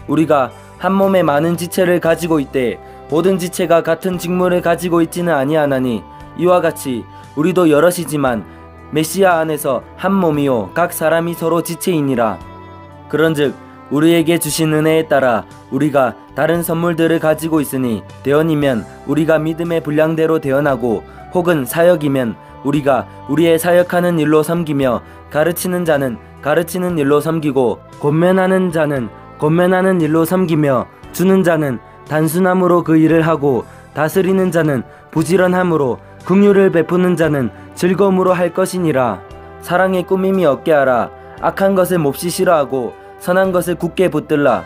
우리가 한 몸에 많은 지체를 가지고 있되 모든 지체가 같은 직무를 가지고 있지는 아니하나니 이와 같이 우리도 여럿이지만 메시아 안에서 한 몸이요 각 사람이 서로 지체이니라. 그런즉 우리에게 주신 은혜에 따라 우리가 다른 선물들을 가지고 있으니 대언이면 우리가 믿음의 분량대로 대언하고 혹은 사역이면 우리가 우리의 사역하는 일로 섬기며 가르치는 자는 가르치는 일로 섬기고 권면하는 자는 권면하는 일로 섬기며 주는 자는 단순함으로 그 일을 하고 다스리는 자는 부지런함으로 긍휼을 베푸는 자는 즐거움으로 할 것이니라. 사랑의 꾸밈이 없게 하라. 악한 것을 몹시 싫어하고 선한 것을 굳게 붙들라.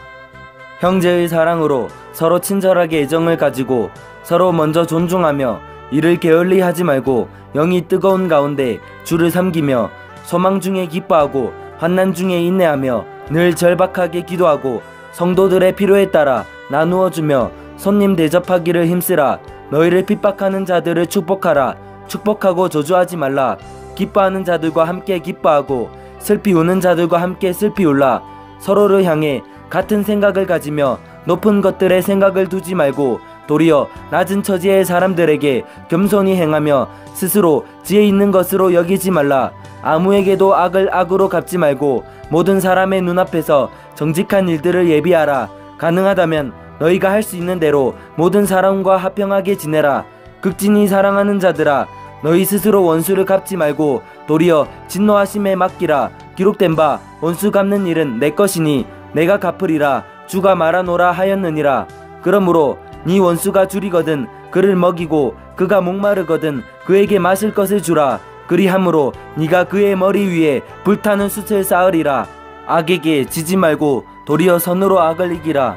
형제의 사랑으로 서로 친절하게 애정을 가지고 서로 먼저 존중하며 이를 게을리 하지 말고 영이 뜨거운 가운데 주를 섬기며 소망 중에 기뻐하고 환난 중에 인내하며 늘 절박하게 기도하고 성도들의 필요에 따라 나누어 주며 손님 대접하기를 힘쓰라. 너희를 핍박하는 자들을 축복하라. 축복하고 저주하지 말라. 기뻐하는 자들과 함께 기뻐하고 슬피 우는 자들과 함께 슬피 울라. 서로를 향해 같은 생각을 가지며 높은 것들의 생각을 두지 말고 도리어 낮은 처지의 사람들에게 겸손히 행하며 스스로 지혜 있는 것으로 여기지 말라. 아무에게도 악을 악으로 갚지 말고 모든 사람의 눈앞에서 정직한 일들을 예비하라. 가능하다면 너희가 할 수 있는 대로 모든 사람과 화평하게 지내라. 극진히 사랑하는 자들아, 너희 스스로 원수를 갚지 말고 도리어 진노하심에 맡기라. 기록된 바 원수 갚는 일은 내 것이니 내가 갚으리라. 주가 말하노라 하였느니라. 그러므로 네 원수가 줄이거든 그를 먹이고 그가 목마르거든 그에게 마실 것을 주라. 그리함으로 네가 그의 머리 위에 불타는 숯을 쌓으리라. 악에게 지지 말고 도리어 선으로 악을 이기라.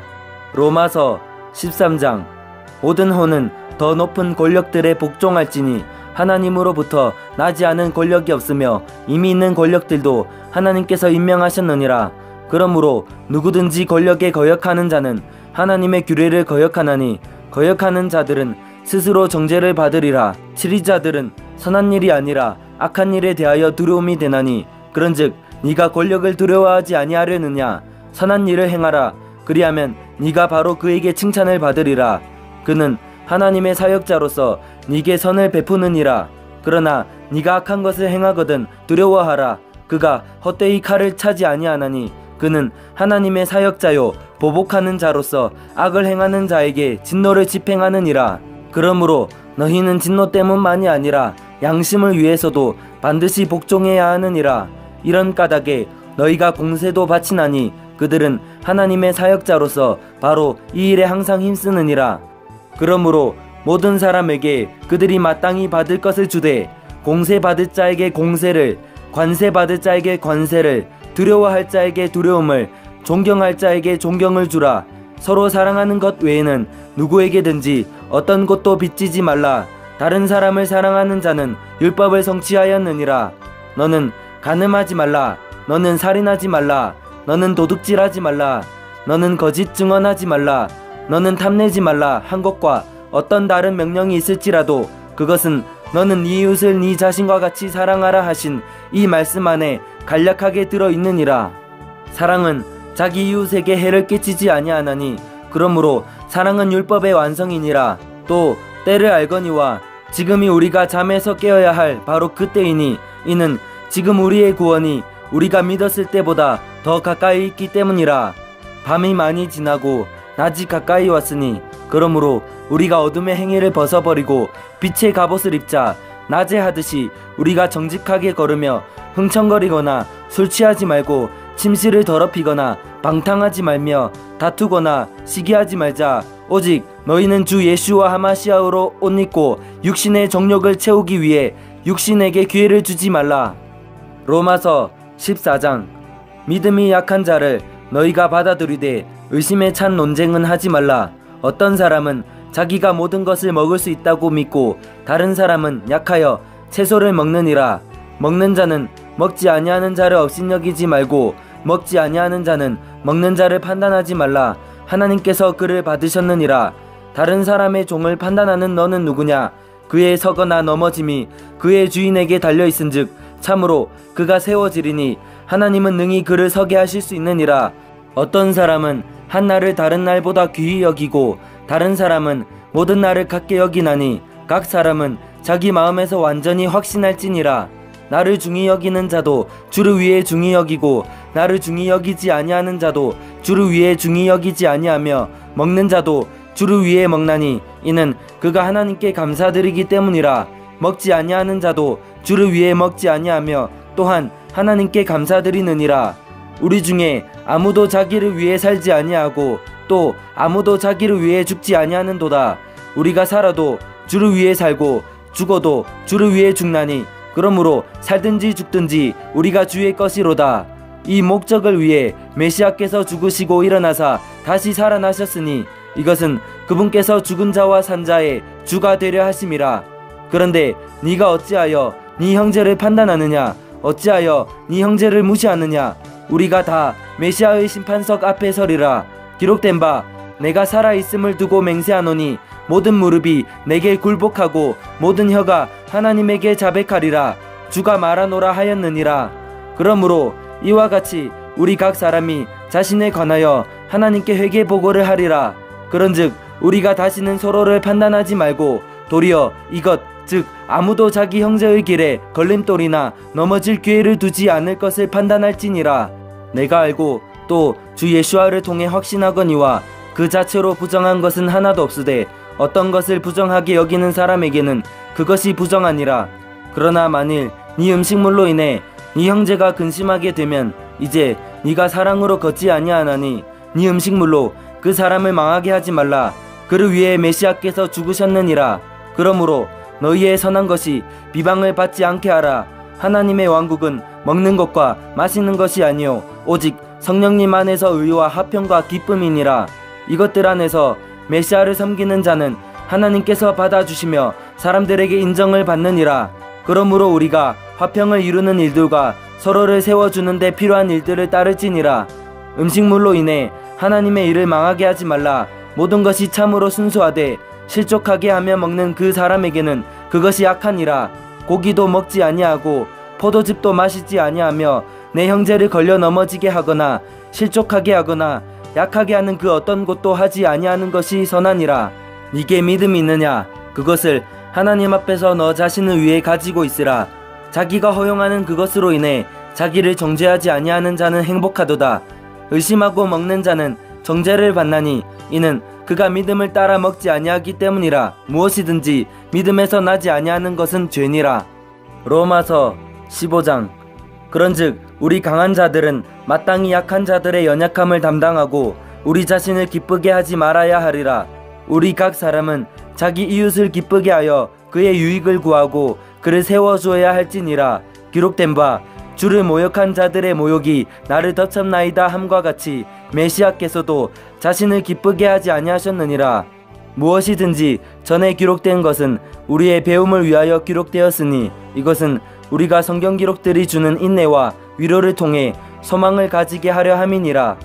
로마서 13장. 모든 혼은 더 높은 권력들에 복종할지니 하나님으로부터 나지 않은 권력이 없으며 이미 있는 권력들도 하나님께서 임명하셨느니라. 그러므로 누구든지 권력에 거역하는 자는 하나님의 규례를 거역하나니 거역하는 자들은 스스로 정죄를 받으리라. 치리자들은 선한 일이 아니라 악한 일에 대하여 두려움이 되나니 그런즉 네가 권력을 두려워하지 아니하려느냐. 선한 일을 행하라. 그리하면 네가 바로 그에게 칭찬을 받으리라. 그는 하나님의 사역자로서 네게 선을 베푸느니라. 그러나 네가 악한 것을 행하거든 두려워하라. 그가 헛되이 칼을 차지 아니하나니 그는 하나님의 사역자요 보복하는 자로서 악을 행하는 자에게 진노를 집행하느니라. 그러므로 너희는 진노 때문만이 아니라 양심을 위해서도 반드시 복종해야 하느니라. 이런 까닭에 너희가 공세도 바치나니 그들은 하나님의 사역자로서 바로 이 일에 항상 힘쓰느니라. 그러므로 모든 사람에게 그들이 마땅히 받을 것을 주되 공세 받을 자에게 공세를, 관세 받을 자에게 관세를, 두려워할 자에게 두려움을, 존경할 자에게 존경을 주라. 서로 사랑하는 것 외에는 누구에게든지 어떤 것도 빚지지 말라. 다른 사람을 사랑하는 자는 율법을 성취하였느니라. 너는 간음하지 말라. 너는 살인하지 말라. 너는 도둑질하지 말라. 너는 거짓 증언하지 말라. 너는 탐내지 말라 한 것과 어떤 다른 명령이 있을지라도 그것은 너는 네 이웃을 네 자신과 같이 사랑하라 하신 이 말씀 안에 간략하게 들어있느니라. 사랑은 자기 이웃에게 해를 끼치지 아니하나니 그러므로 사랑은 율법의 완성이니라. 또 때를 알거니와 지금이 우리가 잠에서 깨어야 할 바로 그때이니 이는 지금 우리의 구원이 우리가 믿었을 때보다 더 가까이 있기 때문이라. 밤이 많이 지나고 낮이 가까이 왔으니 그러므로 우리가 어둠의 행위를 벗어버리고 빛의 갑옷을 입자. 낮에 하듯이 우리가 정직하게 걸으며 흥청거리거나 술 취하지 말고 침실을 더럽히거나 방탕하지 말며 다투거나 시기하지 말자. 오직 너희는 주 예수와 하마시아로 옷 입고 육신의 정욕을 채우기 위해 육신에게 기회를 주지 말라. 로마서 14장. 믿음이 약한 자를 너희가 받아들이되 의심에 찬 논쟁은 하지 말라. 어떤 사람은 자기가 모든 것을 먹을 수 있다고 믿고 다른 사람은 약하여 채소를 먹느니라. 먹는 자는 먹지 아니하는 자를 업신여기지 말고 먹지 아니하는 자는 먹는 자를 판단하지 말라. 하나님께서 그를 받으셨느니라. 다른 사람의 종을 판단하는 너는 누구냐? 그의 서거나 넘어짐이 그의 주인에게 달려있은즉 참으로 그가 세워지리니 하나님은 능히 그를 서게 하실 수 있느니라. 어떤 사람은 한 날을 다른 날보다 귀히 여기고 다른 사람은 모든 날을 같게 여기나니 각 사람은 자기 마음에서 완전히 확신할지니라. 나를 중히 여기는 자도 주를 위해 중히 여기고 나를 중히 여기지 아니하는 자도 주를 위해 중히 여기지 아니하며 먹는 자도 주를 위해 먹나니 이는 그가 하나님께 감사드리기 때문이라. 먹지 아니하는 자도 주를 위해 먹지 아니하며 또한 하나님께 감사드리느니라. 우리 중에 아무도 자기를 위해 살지 아니하고 또 아무도 자기를 위해 죽지 아니하는도다. 우리가 살아도 주를 위해 살고 죽어도 주를 위해 죽나니 그러므로 살든지 죽든지 우리가 주의 것이로다. 이 목적을 위해 메시아께서 죽으시고 일어나사 다시 살아나셨으니 이것은 그분께서 죽은 자와 산 자의 주가 되려 하심이라. 그런데 네가 어찌하여 네 형제를 판단하느냐? 어찌하여 네 형제를 무시하느냐? 우리가 다 메시아의 심판석 앞에 서리라. 기록된 바 내가 살아있음을 두고 맹세하노니 모든 무릎이 내게 굴복하고 모든 혀가 하나님에게 자백하리라. 주가 말하노라 하였느니라. 그러므로 이와 같이 우리 각 사람이 자신에 관하여 하나님께 회개 보고를 하리라. 그런즉 우리가 다시는 서로를 판단하지 말고 도리어 이것 즉 아무도 자기 형제의 길에 걸림돌이나 넘어질 기회를 두지 않을 것을 판단할지니라. 내가 알고 또 주 예수와를 통해 확신하거니와 그 자체로 부정한 것은 하나도 없으되 어떤 것을 부정하게 여기는 사람에게는 그것이 부정하니라. 그러나 만일 네 음식물로 인해 네 형제가 근심하게 되면 이제 네가 사랑으로 걷지 아니하나니 네 음식물로 그 사람을 망하게 하지 말라. 그를 위해 메시아께서 죽으셨느니라. 그러므로 너희의 선한 것이 비방을 받지 않게 하라. 하나님의 왕국은 먹는 것과 마시는 것이 아니요 오직 성령님 안에서 의와 화평과 기쁨이니라. 이것들 안에서 메시아를 섬기는 자는 하나님께서 받아주시며 사람들에게 인정을 받느니라. 그러므로 우리가 화평을 이루는 일들과 서로를 세워주는 데 필요한 일들을 따를지니라. 음식물로 인해 하나님의 일을 망하게 하지 말라. 모든 것이 참으로 순수하되 실족하게 하며 먹는 그 사람에게는 그것이 악하니라. 고기도 먹지 아니하고 포도즙도 마시지 아니하며 내 형제를 걸려 넘어지게 하거나 실족하게 하거나 약하게 하는 그 어떤 것도 하지 아니하는 것이 선하니라. 네게 믿음이 있느냐? 그것을 하나님 앞에서 너 자신을 위해 가지고 있으라. 자기가 허용하는 그것으로 인해 자기를 정죄하지 아니하는 자는 행복하도다. 의심하고 먹는 자는 정죄를 받나니 이는 그가 믿음을 따라 먹지 아니하기 때문이라. 무엇이든지 믿음에서 나지 아니하는 것은 죄니라. 로마서 15장. 그런즉 우리 강한 자들은 마땅히 약한 자들의 연약함을 담당하고 우리 자신을 기쁘게 하지 말아야 하리라. 우리 각 사람은 자기 이웃을 기쁘게 하여 그의 유익을 구하고 그를 세워주어야 할지니라. 기록된 바 주를 모욕한 자들의 모욕이 나를 덧쳤나이다 함과 같이 메시아께서도 자신을 기쁘게 하지 아니하셨느니라. 무엇이든지 전에 기록된 것은 우리의 배움을 위하여 기록되었으니 이것은 우리가 성경 기록들이 주는 인내와 위로를 통해 소망을 가지게 하려 함이니라.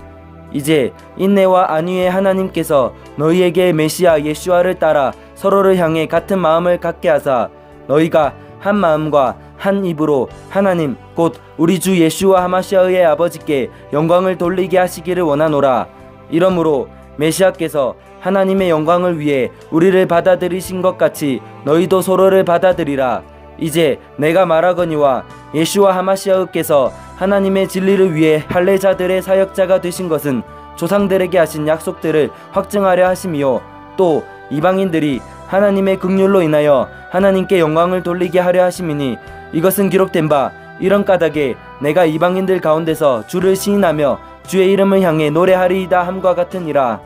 이제 인내와 안위의 하나님께서 너희에게 메시아 예수와를 따라 서로를 향해 같은 마음을 갖게 하사 너희가 한 마음과 한 입으로 하나님 곧 우리 주 예수와 하마시아의 아버지께 영광을 돌리게 하시기를 원하노라. 이러므로 메시아께서 하나님의 영광을 위해 우리를 받아들이신 것 같이 너희도 서로를 받아들이라. 이제 내가 말하거니와 예수와 하마시아께서 하나님의 진리를 위해 할례자들의 사역자가 되신 것은 조상들에게 하신 약속들을 확증하려 하심이요 또 이방인들이 하나님의 긍휼로 인하여 하나님께 영광을 돌리게 하려 하심이니 이것은 기록된 바 이런 까닭에 내가 이방인들 가운데서 주를 시인하며 주의 이름을 향해 노래하리이다 함과 같으니라.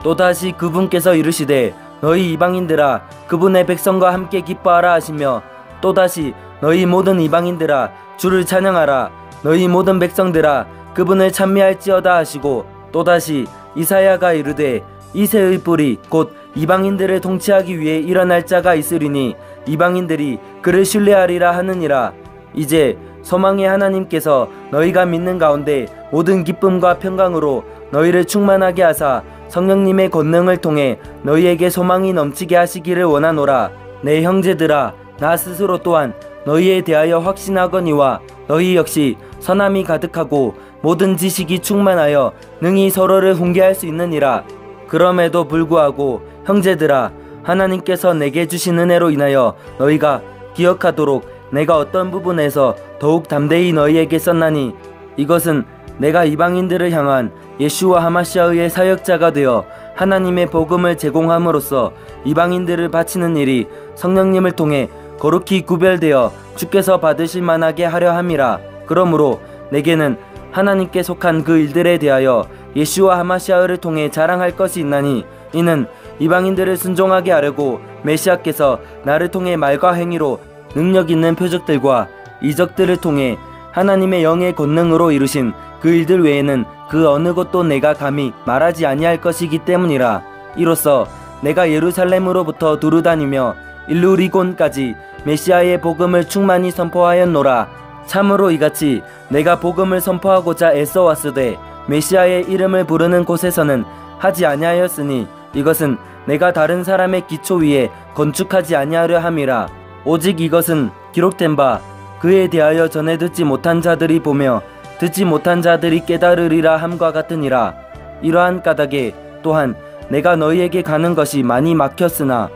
또다시 그분께서 이르시되 너희 이방인들아 그분의 백성과 함께 기뻐하라 하시며 또다시 너희 모든 이방인들아 주를 찬양하라. 너희 모든 백성들아 그분을 찬미할지어다 하시고 또다시 이사야가 이르되 이새의 뿌리 곧 이방인들을 통치하기 위해 일어날 자가 있으리니 이방인들이 그를 신뢰하리라 하느니라. 이제 소망의 하나님께서 너희가 믿는 가운데 모든 기쁨과 평강으로 너희를 충만하게 하사 성령님의 권능을 통해 너희에게 소망이 넘치게 하시기를 원하노라. 내 형제들아 나 스스로 또한 너희에 대하여 확신하거니와 너희 역시 선함이 가득하고 모든 지식이 충만하여 능히 서로를 훈계할 수 있느니라. 그럼에도 불구하고 형제들아 하나님께서 내게 주신 은혜로 인하여 너희가 기억하도록 내가 어떤 부분에서 더욱 담대히 너희에게 썼나니 이것은 내가 이방인들을 향한 예수와 하마시아의 사역자가 되어 하나님의 복음을 제공함으로써 이방인들을 바치는 일이 성령님을 통해 거룩히 구별되어 주께서 받으실 만하게 하려 함이라. 그러므로 내게는 하나님께 속한 그 일들에 대하여 예수와 하마시아를 통해 자랑할 것이 있나니 이는 이방인들을 순종하게 하려고 메시아께서 나를 통해 말과 행위로 능력 있는 표적들과 이적들을 통해 하나님의 영의 권능으로 이루신 그 일들 외에는 그 어느 것도 내가 감히 말하지 아니할 것이기 때문이라. 이로써 내가 예루살렘으로부터 두루다니며 일루리곤까지 메시아의 복음을 충만히 선포하였노라. 참으로 이같이 내가 복음을 선포하고자 애써왔으되 메시아의 이름을 부르는 곳에서는 하지 아니하였으니 이것은 내가 다른 사람의 기초 위에 건축하지 아니하려 함이라. 오직 이것은 기록된 바 그에 대하여 전에 듣지 못한 자들이 보며 듣지 못한 자들이 깨달으리라 함과 같으니라. 이러한 까닭에 또한 내가 너희에게 가는 것이 많이 막혔으나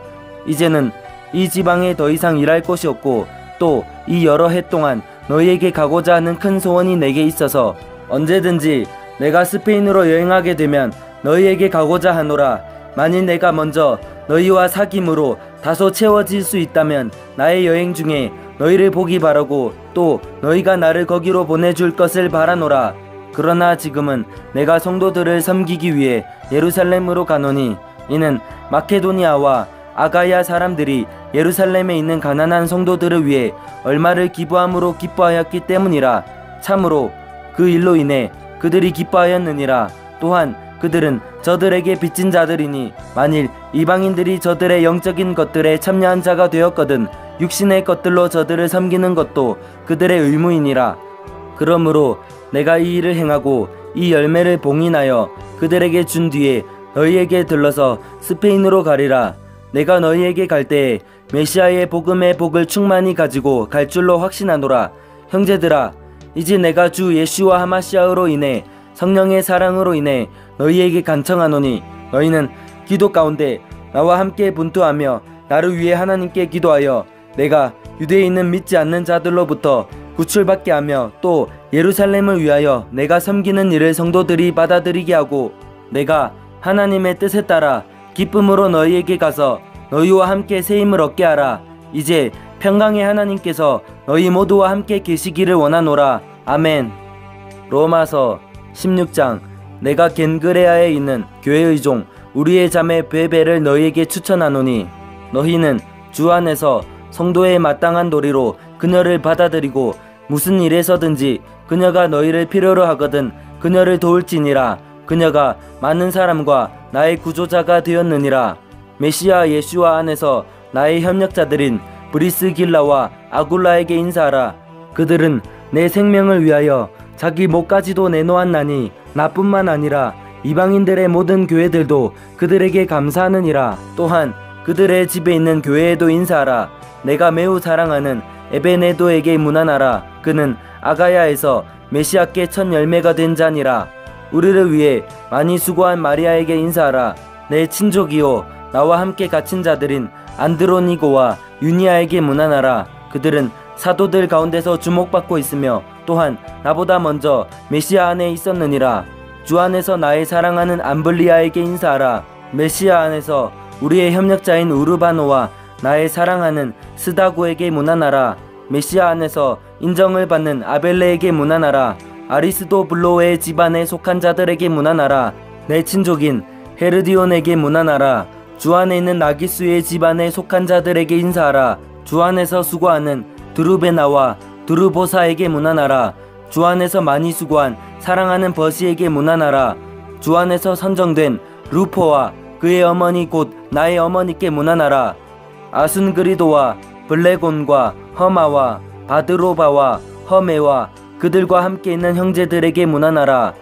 이제는 이 지방에 더 이상 일할 곳이 없고 또 이 여러 해 동안 너희에게 가고자 하는 큰 소원이 내게 있어서 언제든지 내가 스페인으로 여행하게 되면 너희에게 가고자 하노라. 만일 내가 먼저 너희와 사귐으로 다소 채워질 수 있다면 나의 여행 중에 너희를 보기 바라고 또 너희가 나를 거기로 보내줄 것을 바라노라. 그러나 지금은 내가 성도들을 섬기기 위해 예루살렘으로 가노니 이는 마케도니아와 아가야 사람들이 예루살렘에 있는 가난한 성도들을 위해 얼마를 기부함으로 기뻐하였기 때문이라. 참으로 그 일로 인해 그들이 기뻐하였느니라. 또한 그들은 저들에게 빚진 자들이니 만일 이방인들이 저들의 영적인 것들에 참여한 자가 되었거든 육신의 것들로 저들을 섬기는 것도 그들의 의무이니라. 그러므로 내가 이 일을 행하고 이 열매를 봉인하여 그들에게 준 뒤에 너희에게 들러서 스페인으로 가리라. 내가 너희에게 갈 때에 메시아의 복음의 복을 충만히 가지고 갈 줄로 확신하노라. 형제들아, 이제 내가 주 예슈와 하마시아로 인해 성령의 사랑으로 인해 너희에게 간청하노니 너희는 기도 가운데 나와 함께 분투하며 나를 위해 하나님께 기도하여 내가 유대에 있는 믿지 않는 자들로부터 구출받게 하며 또 예루살렘을 위하여 내가 섬기는 일을 성도들이 받아들이게 하고 내가 하나님의 뜻에 따라 기쁨으로 너희에게 가서 너희와 함께 세임을 얻게 하라. 이제 평강의 하나님께서 너희 모두와 함께 계시기를 원하노라. 아멘. 로마서 16장. 내가 겐그레아에 있는 교회의 종 우리의 자매 베베를 너희에게 추천하노니 너희는 주 안에서 성도의 마땅한 도리로 그녀를 받아들이고 무슨 일에서든지 그녀가 너희를 필요로 하거든 그녀를 도울지니라. 그녀가 많은 사람과 나의 구조자가 되었느니라. 메시아 예슈와 안에서 나의 협력자들인 브리스길라와 아굴라에게 인사하라. 그들은 내 생명을 위하여 자기 목까지도 내놓았나니 나뿐만 아니라 이방인들의 모든 교회들도 그들에게 감사하느니라. 또한 그들의 집에 있는 교회에도 인사하라. 내가 매우 사랑하는 에베네도에게 문안하라. 그는 아가야에서 메시아께 첫 열매가 된 자니라. 우리를 위해 많이 수고한 마리아에게 인사하라. 내 친족이요 나와 함께 갇힌 자들인 안드로니고와 유니아에게 문안하라. 그들은 사도들 가운데서 주목받고 있으며 또한 나보다 먼저 메시아 안에 있었느니라. 주 안에서 나의 사랑하는 암블리아에게 인사하라. 메시아 안에서 우리의 협력자인 우르바노와 나의 사랑하는 스다고에게 문안하라. 메시아 안에서 인정을 받는 아벨레에게 문안하라. 아리스도블로의 집안에 속한 자들에게 문안하라. 내 친족인 헤르디온에게 문안하라. 주 안에 있는 나기수의 집안에 속한 자들에게 인사하라. 주 안에서 수고하는 드루베나와 드루보사에게 문안하라. 주 안에서 많이 수고한 사랑하는 버시에게 문안하라. 주 안에서 선정된 루포와 그의 어머니 곧 나의 어머니께 문안하라. 아순그리도와 블레곤과 허마와 바드로바와 허메와 그들과 함께 있는 형제들에게 문안하라.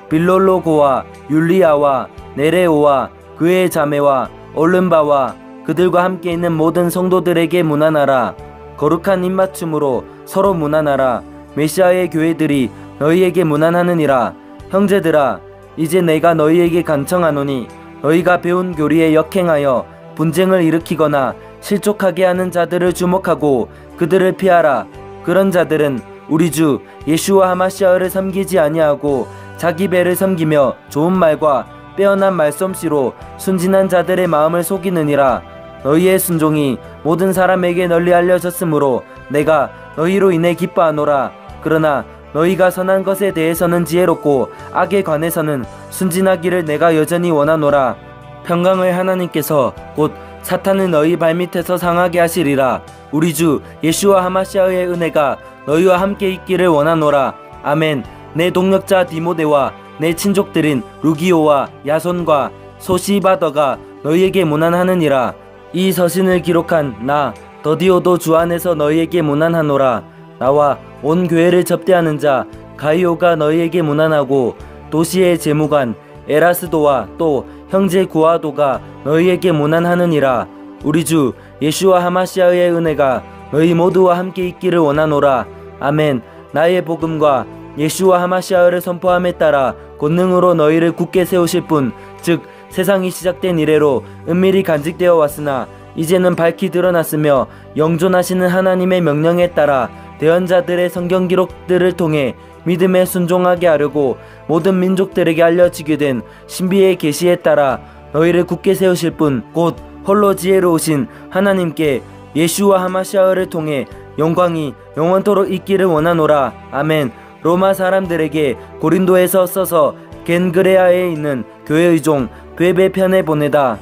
빌롤로고와 율리아와 네레오와 그의 자매와 올른바와 그들과 함께 있는 모든 성도들에게 문안하라. 거룩한 입맞춤으로 서로 문안하라. 메시아의 교회들이 너희에게 문안하느니라. 형제들아, 이제 내가 너희에게 간청하노니 너희가 배운 교리에 역행하여 분쟁을 일으키거나 실족하게 하는 자들을 주목하고 그들을 피하라. 그런 자들은 우리 주 예슈와 하마시아를 섬기지 아니하고 자기 배를 섬기며 좋은 말과 빼어난 말솜씨로 순진한 자들의 마음을 속이느니라. 너희의 순종이 모든 사람에게 널리 알려졌으므로 내가 너희로 인해 기뻐하노라. 그러나 너희가 선한 것에 대해서는 지혜롭고 악에 관해서는 순진하기를 내가 여전히 원하노라. 평강의 하나님께서 곧 사탄을 너희 발밑에서 상하게 하시리라. 우리 주 예슈와 하마시아의 은혜가 너희와 함께 있기를 원하노라. 아멘. 내 동력자 디모데와 내 친족들인 루기오와 야손과 소시바더가 너희에게 문안하느니라. 이 서신을 기록한 나 더디오도 주 안에서 너희에게 문안하노라. 나와 온 교회를 접대하는 자 가이오가 너희에게 문안하고 도시의 재무관 에라스도와 또 형제 구아도가 너희에게 문안하느니라. 우리 주 예수와 하마시아의 은혜가 너희 모두와 함께 있기를 원하노라. 아멘. 나의 복음과 예수와 하마시아를 선포함에 따라 권능으로 너희를 굳게 세우실 분, 즉 세상이 시작된 이래로 은밀히 간직되어 왔으나 이제는 밝히 드러났으며 영존하시는 하나님의 명령에 따라 대언자들의 성경 기록들을 통해 믿음에 순종하게 하려고 모든 민족들에게 알려지게 된 신비의 계시에 따라 너희를 굳게 세우실 분, 곧 홀로 지혜로우신 하나님께 예수와 하마시아를 통해 영광이 영원토록 있기를 원하노라. 아멘. 로마 사람들에게 고린도에서 써서 겐그레아에 있는 교회의 종 베베 편에 보내다.